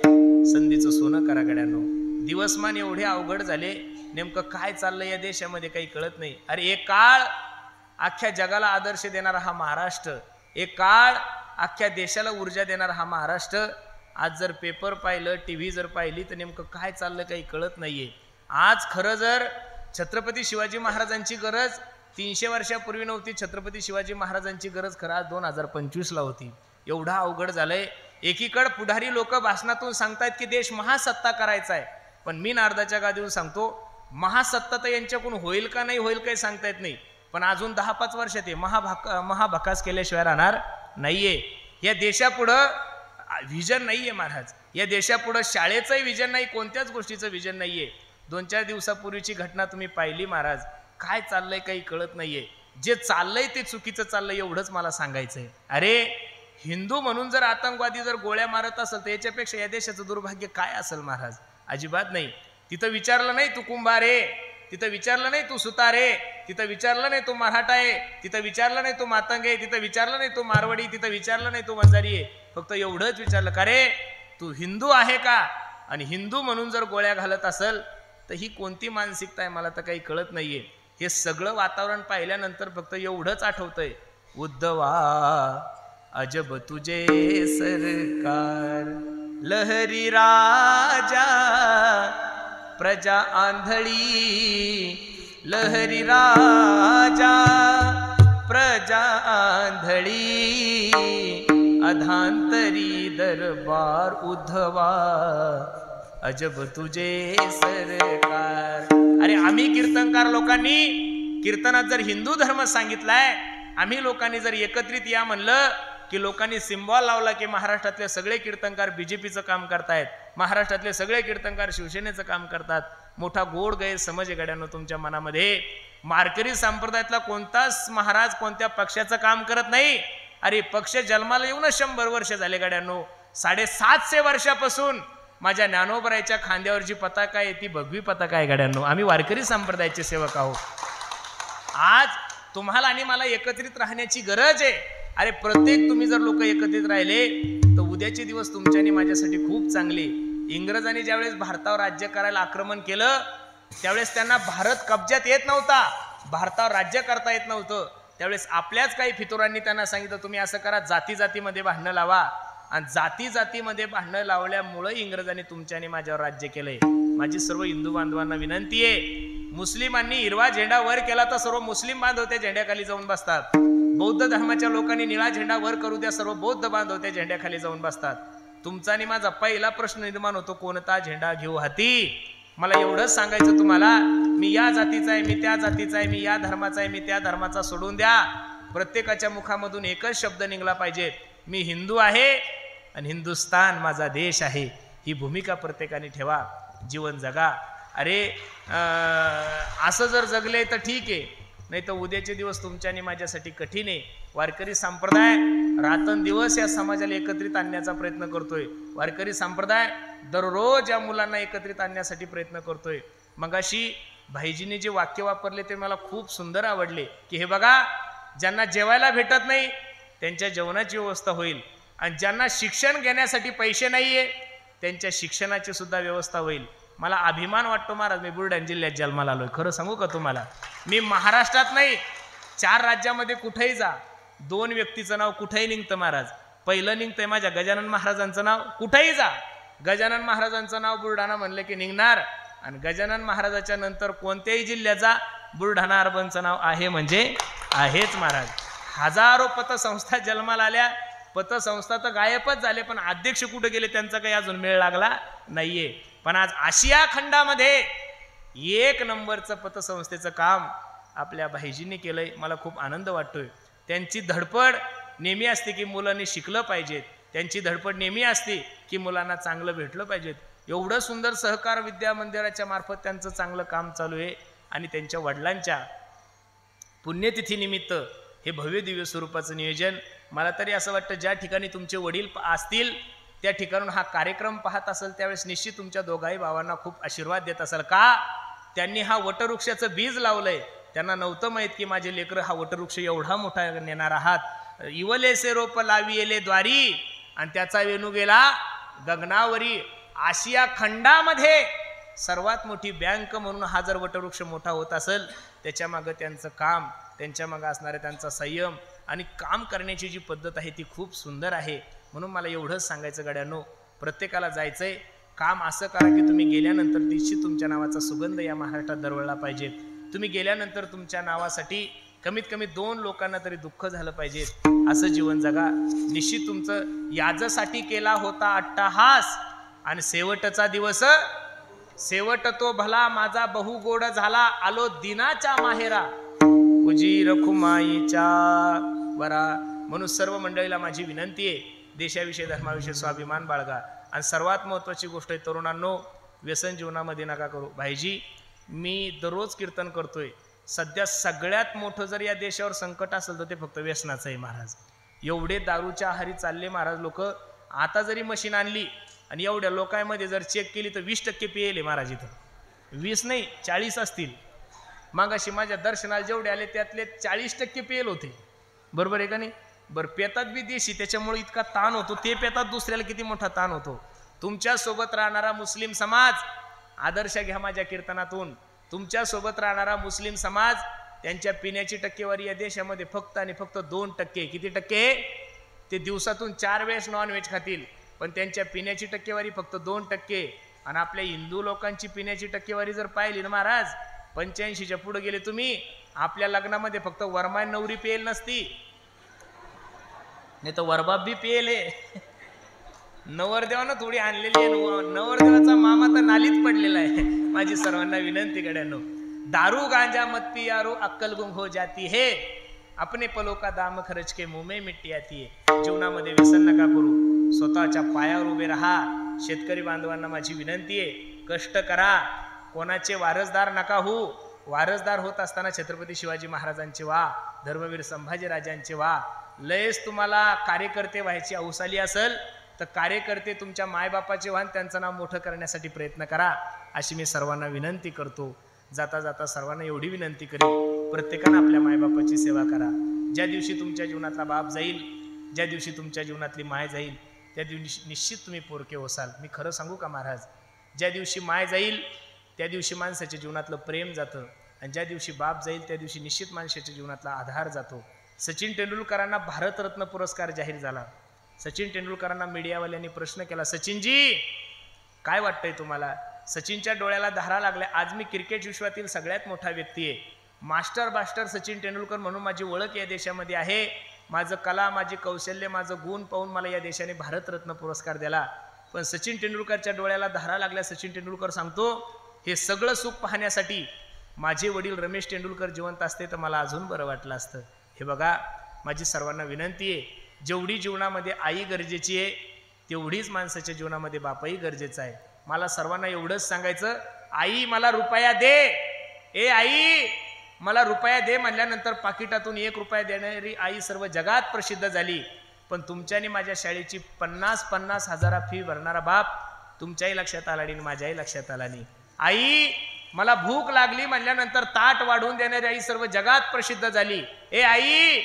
संधीचं सोनं करा गड्यांनो. दिवसमान एवढे अवघड झाले, नेमकं काय चाललंय या देशामध्ये काही कळत नाही. अरे एक काळ अख्ख्या जगाला आदर्श देणारा हा महाराष्ट्र, एक काळ अख्ख्या देशाला ऊर्जा देणारा हा महाराष्ट्र, आज जर पेपर पाहिलं, टीव्ही जर पाहिली तर नेमकं काय चाललं काही कळत नाहीये. आज खरं जर छत्रपती शिवाजी महाराजांची गरज 300 वर्षापूर्वी नव्हती, छत्रपती शिवाजी महाराजांची गरज खरं आज 2025ला होती. एवढा अवघड झालंय. एकीकडे पुढारी लोक भाषणातून सांगतायत की देश महासत्ता करायचा आहे, पण मी नारदाच्या गादीवर सांगतो महासत्ता तर यांच्याकडून होईल का नाही होईल काही सांगता येत नाही, पण अजून 10-5 वर्षात महाभकास केल्याशिवाय राहणार नाहीये. या देशापुढं व्हिजन नाहीये महाराज, या देशापुढं शाळेचंही व्हिजन नाही, कोणत्याच गोष्टीचं व्हिजन नाहीये. 2-4 दिवसापूर्वीची घटना तुम्ही पाहिली महाराज, काय चाललंय काही कळत नाहीये. जे चाललंय ते चुकीचं चाललंय एवढंच मला सांगायचंय. अरे हिंदू म्हणून जर आतंकवादी जर गोळ्या मारत असेल तर याच्यापेक्षा या देशाचं दुर्भाग्य काय असेल महाराज? अजिबात नाही. तिथं विचारलं नाही तू कुंभार आहे, तिथं विचारलं नाही तू सुतार आहे, तिथं विचारलं नाही तू मराठा आहे, तिथं विचारलं नाही तू मातंग आहे, तिथं विचारलं नाही तू मारवाडी, तिथं विचारलं नाही तू वंजारी आहे. फक्त एवढंच विचारलं का रे तू हिंदू आहे का? आणि हिंदू म्हणून जर गोळ्या घालत असेल तर ही कोणती मानसिकता आहे मला तर काही कळत नाहीये. हे सगळं वातावरण पाहिल्यानंतर फक्त एवढंच आठवतंय, उद्धवा अजब तुझे सरकार, लहरी राजा प्रजा आंधळी, लहरी राजा प्रजा आंधळी, अधांतरी दरबार उद्धवा अजब तुझे सरकार. अरे आम्ही कीर्तनकार लोकांनी कीर्तनात जर हिंदू धर्म सांगितलाय, आम्ही लोकांनी जर एकत्रित या म्हणलं की लोकांनी सिम्बॉल लावला की महाराष्ट्रातले सगळे कीर्तनकार बीजेपीचं काम करतायत, महाराष्ट्रातले सगळे कीर्तनकार शिवसेनेचं काम करतात. मोठा गोड गैरसमज गड्यांनो तुमच्या मनामध्ये. मारकरी संप्रदायातला कोणताच महाराज कोणत्या पक्षाचं काम करत नाही. अरे पक्ष जन्माला येऊनच 100 वर्ष झाले गड्यांनो. 750 वर्षापासून माझ्या ज्ञानोबरायच्या खांद्यावर जी पताका आहे ती भगवी पताका आहे गड्यांनो. आम्ही वारकरी संप्रदायाचे सेवक आहोत. आज तुम्हाला आणि मला एकत्रित राहण्याची गरज आहे. अरे प्रत्येक तुम्ही जर लोक एकत्रित राहिले तर उद्याचे दिवस तुमच्या आणि माझ्यासाठी खूप चांगले. इंग्रजांनी ज्यावेळेस भारतावर राज्य करायला आक्रमण केलं त्यावेळेस त्यांना भारत कब्जात येत नव्हता, भारतावर राज्य करता येत नव्हतं. त्यावेळेस आपल्याच काही फितुरांनी त्यांना सांगितलं तुम्ही असं करा, जाती जातीमध्ये भांडणं लावा. आणि जाती जातीमध्ये भांडणं लावल्यामुळे इंग्रजांनी तुमच्या आणि माझ्यावर राज्य केलंय. माझी सर्व हिंदू बांधवांना विनंती आहे, मुस्लिमांनी हिरवा झेंडा वर केला तर सर्व मुस्लिम बांधव त्या झेंड्याखाली जाऊन बसतात. बौद्ध धर्माच्या लोकांनी निळा झेंडा वर करू द्या, सर्व बौद्ध बांधव त्या झेंड्याखाली जाऊन बसतात. तुमचा आणि माझा पहिला प्रश्न निर्माण होतो, कोणता झेंडा घेऊ हाती? मला एवढंच सांगायचं तुम्हाला, मी या जातीचा आहे, मी त्या जातीचा आहे, मी या धर्माचा आहे, मी त्या धर्माचा, सोडून द्या. प्रत्येकाच्या मुखामधून एकच शब्द निघला पाहिजे, मी हिंदू आहे आणि हिंदुस्तान माझा देश आहे. ही भूमिका प्रत्येकाने ठेवा, जीवन जगा. अरे असं जर जगले तर ठीक आहे, नाही तर उद्याचे दिवस तुमच्या आणि माझ्यासाठी कठीण आहे. वारकरी संप्रदाय रात्रंदिवस या समाजाला एकत्रित आणण्याचा प्रयत्न करतोय. वारकरी संप्रदाय दररोज या मुलांना एकत्रित आणण्यासाठी प्रयत्न करतोय. मगाशी भाईजींनी जे वाक्य वापरले ते मला खूप सुंदर आवडले की हे बघा, ज्यांना जेवायला भेटत नाही त्यांच्या जेवणाची व्यवस्था होईल, आणि ज्यांना शिक्षण घेण्यासाठी पैसे नाहीये त्यांच्या शिक्षणाची सुद्धा व्यवस्था होईल. मला अभिमान वाटतो महाराज, मी बुलढाणा जिल्ह्यात जन्माला आलोय. खरं सांगू का तुम्हाला, मी महाराष्ट्रात नाही 4 राज्यामध्ये कुठेही जा, 2 व्यक्तीचं नाव कुठेही निघतं महाराज. पहिलं निघतंय माझ्या गजानन महाराजांचं नाव. कुठेही जा गजानन महाराजांचं नाव बुलढाणा म्हणलं की निघणार, आणि गजानन महाराजाच्या नंतर कोणत्याही जिल्ह्याचा बुलढाणा अर्बनचं नाव आहे म्हणजे आहेच महाराज. हजारो पतसंस्था जन्माला आल्या, पतसंस्था तर गायबच झाले, पण अध्यक्ष कुठे गेले त्यांचा काही अजून मेळ लागला नाहीये. पण आज आशिया खंडामध्ये 1 नंबरचं पतसंस्थेचं काम आपल्या भाईजींनी केलंय. मला खूप आनंद वाटतोय. त्यांची धडपड नेहमी असते की मुलांनी शिकलं पाहिजेत, त्यांची धडपड नेहमी असते की मुलांना चांगलं भेटलं पाहिजेत. एवढं सुंदर सहकार विद्या मंदिराच्या मार्फत त्यांचं चांगलं काम चालू आहे. आणि त्यांच्या वडिलांच्या पुण्यतिथीनिमित्त हे भव्य दिव्य स्वरूपाचं नियोजन. मला तरी असं वाटतं ज्या ठिकाणी तुमचे वडील असतील त्या ठिकाणून हा कार्यक्रम पाहत असेल त्यावेळेस निश्चित तुमच्या दोघाही भावांना खूप आशीर्वाद देत असेल. का त्यांनी हा वटवृक्षाचं बीज लावलंय. त्यांना नव्हतं माहीत की माझे लेकरं हा वटवृक्ष एवढा मोठा नेणार आहात. इवलेसे रोप लाविले द्वारी आणि त्याचा वेणू गेला गगनावरी. आशिया खंडामध्ये सर्वात मोठी बँक म्हणून हा जर वटवृक्ष मोठा होत असेल त्याच्या मागं त्यांचं काम, त्यांच्या मागं असणारे त्यांचा संयम आणि काम करण्याची जी पद्धत आहे ती खूप सुंदर आहे. म्हणून मला एवढंच सांगायचं गड्यांनो, प्रत्येकाला जायचंय काम असं करा की तुम्ही गेल्यानंतर निश्चित तुमच्या नावाचा सुगंध या महाराष्ट्रात दरवळला पाहिजे. तुम्ही गेल्यानंतर तुमच्या नावासाठी कमीत कमी 2 लोकांना तरी दुःख झालं पाहिजे असं जीवन जगा. निश्चित तुमचं याजसाठी केला होता अट्टहास आणि शेवटचा दिवस शेवट तो भला माझा बहु गोड झाला. आलो दिनाच्या माहेरा उजी रखुमाईच्या वरा. म्हणून सर्व मंडळीला माझी विनंती आहे, देशाविषयी धर्माविषयी स्वाभिमान बाळगा. आणि सर्वात महत्त्वाची गोष्ट आहे तरुणांनो, व्यसन जीवनामध्ये नका करू. भाईजी मी दररोज कीर्तन करतोय, सध्या सगळ्यात मोठं जर या देशावर संकट असेल तर ते फक्त व्यसनाचं आहे महाराज. एवढे दारूच्या आहारी चालले महाराज लोक. आता जरी मशीन आणली आणि एवढ्या लोकांमध्ये जर चेक केली तर 20% पियेले महाराज. इथं 20 नाही 40 असतील. मग अशी माझ्या दर्शनाला जेवढे आले त्यातले 40% पेल होते. बरोबर आहे का नाही? बरं पेतात बी देशी, त्याच्यामुळे इतका ताण होतो. ते पेतात दुसऱ्याला किती मोठा ताण होतो. तुमच्या सोबत राहणारा मुस्लिम समाज आदर्श घ्या माझ्या कीर्तनातून. तुमच्या सोबत राहणारा मुस्लिम समाज त्यांच्या पिण्याची टक्केवारी या देशामध्ये फक्त आणि फक्त 2%. किती टक्के? ते दिवसातून 4 वेळेस नॉनव्हेज खातील पण त्यांच्या पिण्याची टक्केवारी फक्त 2%. आणि आपल्या हिंदू लोकांची पिण्याची टक्केवारी जर पाहिली ना महाराज 85च्या पुढे गेले तुम्ही. आपल्या लग्नामध्ये फक्त वरमाय नवरी पेल नसती, नाही तर वरबाप बी पेले. नवरदेवानं थोडी आणलेली आहे. नवरदेवाचा मामा तर नालीत पडलेला आहे. माझी सर्वांना विनंती गड्यांनो, दारू गांजा मत पियारो अक्कल गुम हो जाती है, अपने पलों का दाम खर्च के मुंह में मिट्टी आती है. जीवनामध्ये व्यसन नका करू, स्वतःच्या पायावर उभे राहा. शेतकरी बांधवांना माझी विनंती आहे, कष्ट करा, कोणाचे वारसदार नका हो. वारसदार होत असताना छत्रपती शिवाजी महाराजांचे व्हा, धर्मवीर संभाजीराजांचे व्हा. लयच तुम्हाला कार्यकर्ते व्हायची हौस आली असेल तर कार्यकर्ते तुमच्या मायबापाचे व्हा, त्यांचं नाव मोठं करण्यासाठी प्रयत्न करा अशी मी सर्वांना विनंती करतो. जाता जाता सर्वांना एवढी विनंती करेन, प्रत्येकानं आपल्या मायबापाची सेवा करा. ज्या दिवशी तुमच्या जीवनातला बाप जाईल, ज्या दिवशी तुमच्या जीवनातली माय जाईल त्या दिवशी निश्चित तुम्ही पोरके होसाल. मी खरं सांगू का महाराज, ज्या दिवशी माय जाईल त्या दिवशी माणसाच्या जीवनातलं प्रेम जातं आणि ज्या दिवशी बाप जाईल त्या दिवशी निश्चित माणसाच्या जीवनातला आधार जातो. सचिन तेंडुलकरांना भारतरत्न पुरस्कार जाहीर झाला. सचिन तेंडुलकरांना मीडियावाल्यांनी प्रश्न केला, सचिनजी काय वाटतंय तुम्हाला? सचिनच्या डोळ्याला धारा लागल्या. आज मी क्रिकेट विश्वातील सगळ्यात मोठा व्यक्ती आहे, मास्टर बास्टर सचिन तेंडुलकर म्हणून माझी ओळख या देशामध्ये आहे. माझं कला, माझी कौशल्य, माझं गुण पाहून मला या देशाने भारतरत्न पुरस्कार दिला. पण सचिन तेंडुलकरच्या डोळ्याला धारा लागल्या. सचिन तेंडुलकर सांगतो, हे सगळं सुख पाहण्यासाठी माझे वडील रमेश तेंडुलकर जिवंत असते तर मला अजून बरं वाटलं असतं. हे बघा, माझी सर्वांना विनंती आहे, जेवढी जीवनामध्ये आई गरजेची आहे तेवढीच माणसाच्या जीवनामध्ये बापाही गरजेचा आहे. मला सर्वांना एवढंच सांगायचं, आई मला रुपया दे, ए आई मला रुपया दे म्हणल्यानंतर पाकिटातून 1 रुपया देणारी आई सर्व जगात प्रसिद्ध झाली. पण तुमच्यानी माझ्या शाळेची 50-50 हजार फी भरणारा बाप तुमच्याही लक्षात आला नाही, माझ्याही लक्षात आला नाही. आई मला भूक लागली म्हणल्यानंतर ताट वाढवून देणारी आई सर्व जगात प्रसिद्ध झाली. ए आई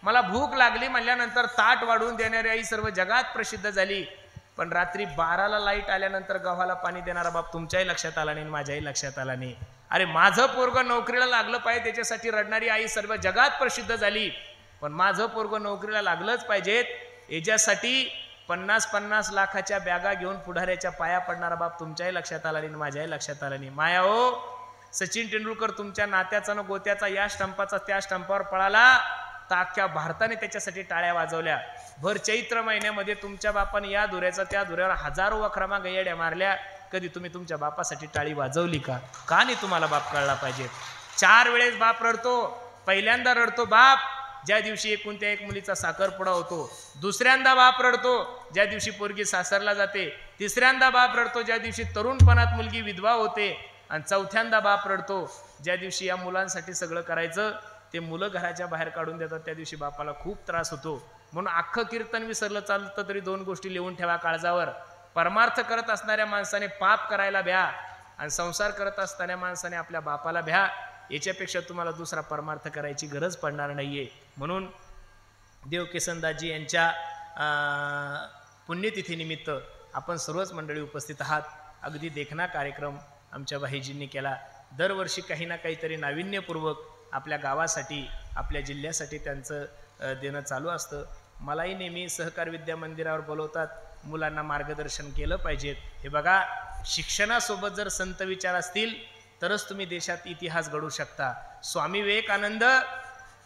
मला भूक लागली म्हणल्यानंतर ताट वाढवून देणारी आई सर्व जगात प्रसिद्ध झाली. पण रात्री 12ला लाईट आल्यानंतर गव्हाला पाणी देणारा बाप तुमच्याही लक्षात आला नाही, माझ्याही लक्षात आला नाही. अरे माझं पोरगं नोकरीला लागलं पाहिजे त्याच्यासाठी रडणारी आई सर्व जगात प्रसिद्ध झाली. पण माझं पोरगं नोकरीला लागलंच पाहिजेत याच्यासाठी 50-50 लाखाच्या बॅगा घेऊन पुढाऱ्याच्या पाया पडणारा बाप तुमच्याही लक्षात आला नाही, माझ्याही लक्षात आला नाही. माया हो, सचिन तेंडुलकर तुमच्या नात्याचा न गोत्याचा या स्टंपाचा त्या स्टंपावर पळाला तर अख्ख्या भारताने त्याच्यासाठी टाळ्या वाजवल्या. भर चैत्र महिन्यामध्ये तुमच्या बापाने या धुऱ्याचा त्या धुऱ्यावर हजारो वखरामा गयड्या मारल्या. कधी तुम्ही तुमच्या बापासाठी टाळी वाजवली का? का नाही तुम्हाला बाप कळला पाहिजे? 4 वेळेस बाप रडतो. पहिल्यांदा रडतो बाप ज्या दिवशी कोणत्या एक मुलीचा साखरपुडा होतो, दुसऱ्यांदा बाप रडतो ज्या दिवशी पोरगी सासरला जाते, तिसऱ्यांदा बाप रडतो ज्या दिवशी तरुणपणात मुलगी विधवा होते, आणि चौथ्यांदा बाप रडतो ज्या दिवशी या मुलांसाठी सगळं करायचं ते मुलं घराच्या बाहेर काढून देतात, त्या दिवशी बापाला खूप त्रास होतो. म्हणून अख्खं कीर्तन विसरलं चालतं तरी 2 गोष्टी लिहून ठेवा काळजावर. परमार्थ करत असणाऱ्या माणसाने पाप करायला भ्या, आणि संसार करत असणाऱ्या माणसाने आपल्या बापाला भ्या. याच्यापेक्षा तुम्हाला दुसरा परमार्थ करायची गरज पडणार नाहीये. म्हणून देवकिसनदासजी यांच्या पुण्यतिथीनिमित्त आपण सर्वच मंडळी उपस्थित आहात. अगदी देखणा कार्यक्रम आमच्या भाईजींनी केला. दरवर्षी काही ना काहीतरी नाविन्यपूर्वक आपल्या गावासाठी आपल्या जिल्ह्यासाठी त्यांचं देणं चालू असतं. मलाही नेहमी सहकार विद्या मंदिरावर बोलवतात, मुलांना मार्गदर्शन केलं पाहिजेत. हे बघा, शिक्षणासोबत जर संत विचार असतील तरच तुम्ही देशात इतिहास घडवू शकता. स्वामी विवेकानंद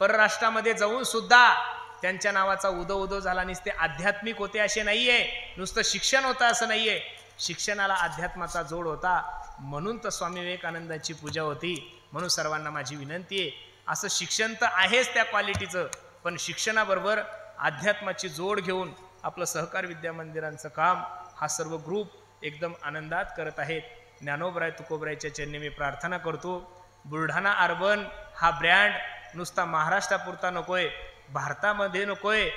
परराष्ट्रामध्ये जाऊन सुद्धा त्यांच्या नावाचा उदो उदो झाला. नुसते आध्यात्मिक होते असे नाहीये, नुसतं शिक्षण होतं असं नाहीये, शिक्षणाला अध्यात्माचा जोड होता. म्हणून तर स्वामी विवेकानंदांची पूजा होती. म्हणून सर्वांना माझी विनंती आहे, असं शिक्षण तर आहेच त्या क्वालिटीचं, पण शिक्षणाबरोबर अध्यात्माची जोड घेऊन आपलं सहकार विद्या मंदिरांचं काम हा सर्व ग्रुप एकदम आनंदात करत आहेत. ज्ञानोबराय तुकोबरायच्या चरणी मी प्रार्थना करतो, बुलढाणा अर्बन हा ब्रँड नुसता महाराष्ट्रापुरता नकोय, भारतामध्ये नकोय,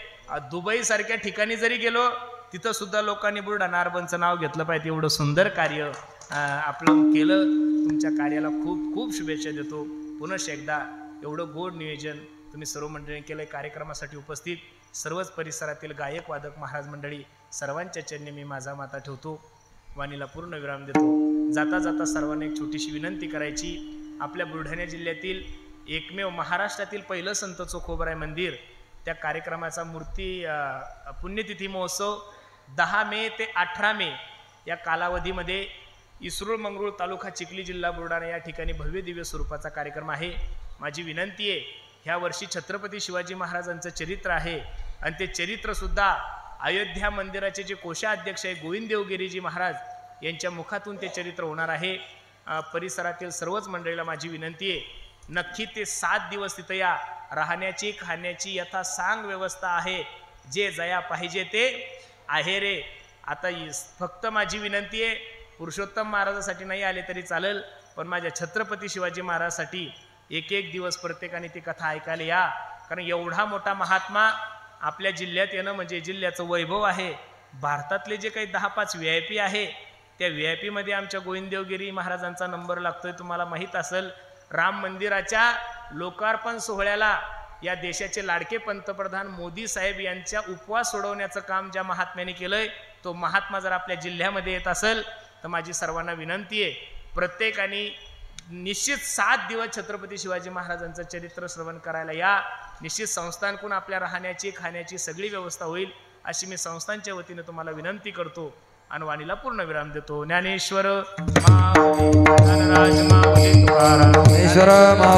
दुबई सारख्या ठिकाणी जरी गेलो तिथं सुद्धा लोकांनी बुलढाणा अर्बनचं नाव घेतलं पाहिजे. एवढं सुंदर कार्य आपलं केलं. तुमच्या कार्याला खूप खूप शुभेच्छा देतो. पुनश्च एकदा एवढं गोड नियोजन तुम्ही सर्व मंडळींनी केलं. कार्यक्रमासाठी उपस्थित सर्वच परिसरातील गायक वादक महाराज मंडळी सर्वांच्या चरणी मी माझा माता ठेवतो, वाणीला पूर्ण विराम देतो. जाता जाता सर्वांना एक छोटीशी विनंती करायची. आपल्या बुलढाणा जिल्ह्यातील एकमेव महाराष्ट्रातील पहिलं संत चोखोबराय मंदिर, त्या कार्यक्रमाचा मूर्ती पुण्यतिथी महोत्सव 10 मे ते 18 मे या कालावधीमध्ये इसरूळ मंगरूळ तालुका चिखली जिल्हा बुलढाणा या ठिकाणी भव्य दिव्य स्वरूपाचा कार्यक्रम आहे. माझी विनंती आहे, ह्या वर्षी छत्रपती शिवाजी महाराजांचं चरित्र आहे, आणि ते चरित्रसुद्धा अयोध्या मंदिराचे जे कोषाध्यक्ष आहे गोविंद देवगिरीजी महाराज यांच्या मुखातून ते चरित्र होणार आहे. परिसरातील सर्वच मंडळीला माझी विनंती आहे, नक्की ते 7 दिवस तिथं या. राहण्याची खाण्याची यथासांग व्यवस्था आहे, जे जया पाहिजे ते आहे रे. आता फक्त माझी विनंती आहे, पुरुषोत्तम महाराजासाठी नाही आले तरी चालेल, पण माझ्या छत्रपती शिवाजी महाराजासाठी एक दिवस प्रत्येकाने ती कथा ऐकायला या. कारण एवढा मोठा महात्मा आपल्या जिल्ह्यात येणं म्हणजे जिल्ह्याचं वैभव आहे. भारतातले जे काही 10-5 VIP आहे, त्या VIP मध्ये आमच्या गोविंद देवगिरी महाराजांचा नंबर लागतोय. तुम्हाला माहीत असेल, राम मंदिराच्या लोकार्पण सोहळ्याला या देशाचे लाडके पंतप्रधान मोदी साहेब यांच्या उपवास सोडवण्याचं काम ज्या महात्म्याने केलंय, तो महात्मा जर आपल्या जिल्ह्यामध्ये येत असेल तर माझी सर्वांना विनंती आहे, प्रत्येकाने निश्चित 7 दिवस छत्रपती शिवाजी महाराजांचं चरित्र श्रवण करायला या. निश्चित संस्थांकडून आपल्या राहण्याची खाण्याची सगळी व्यवस्था होईल अशी मी संस्थांच्या वतीने तुम्हाला विनंती करतो आणि वाणीला पूर्ण विराम देतो. ज्ञानेश्वर माऊली, धनराज माऊली तुकाराम, ईश्वर माऊली.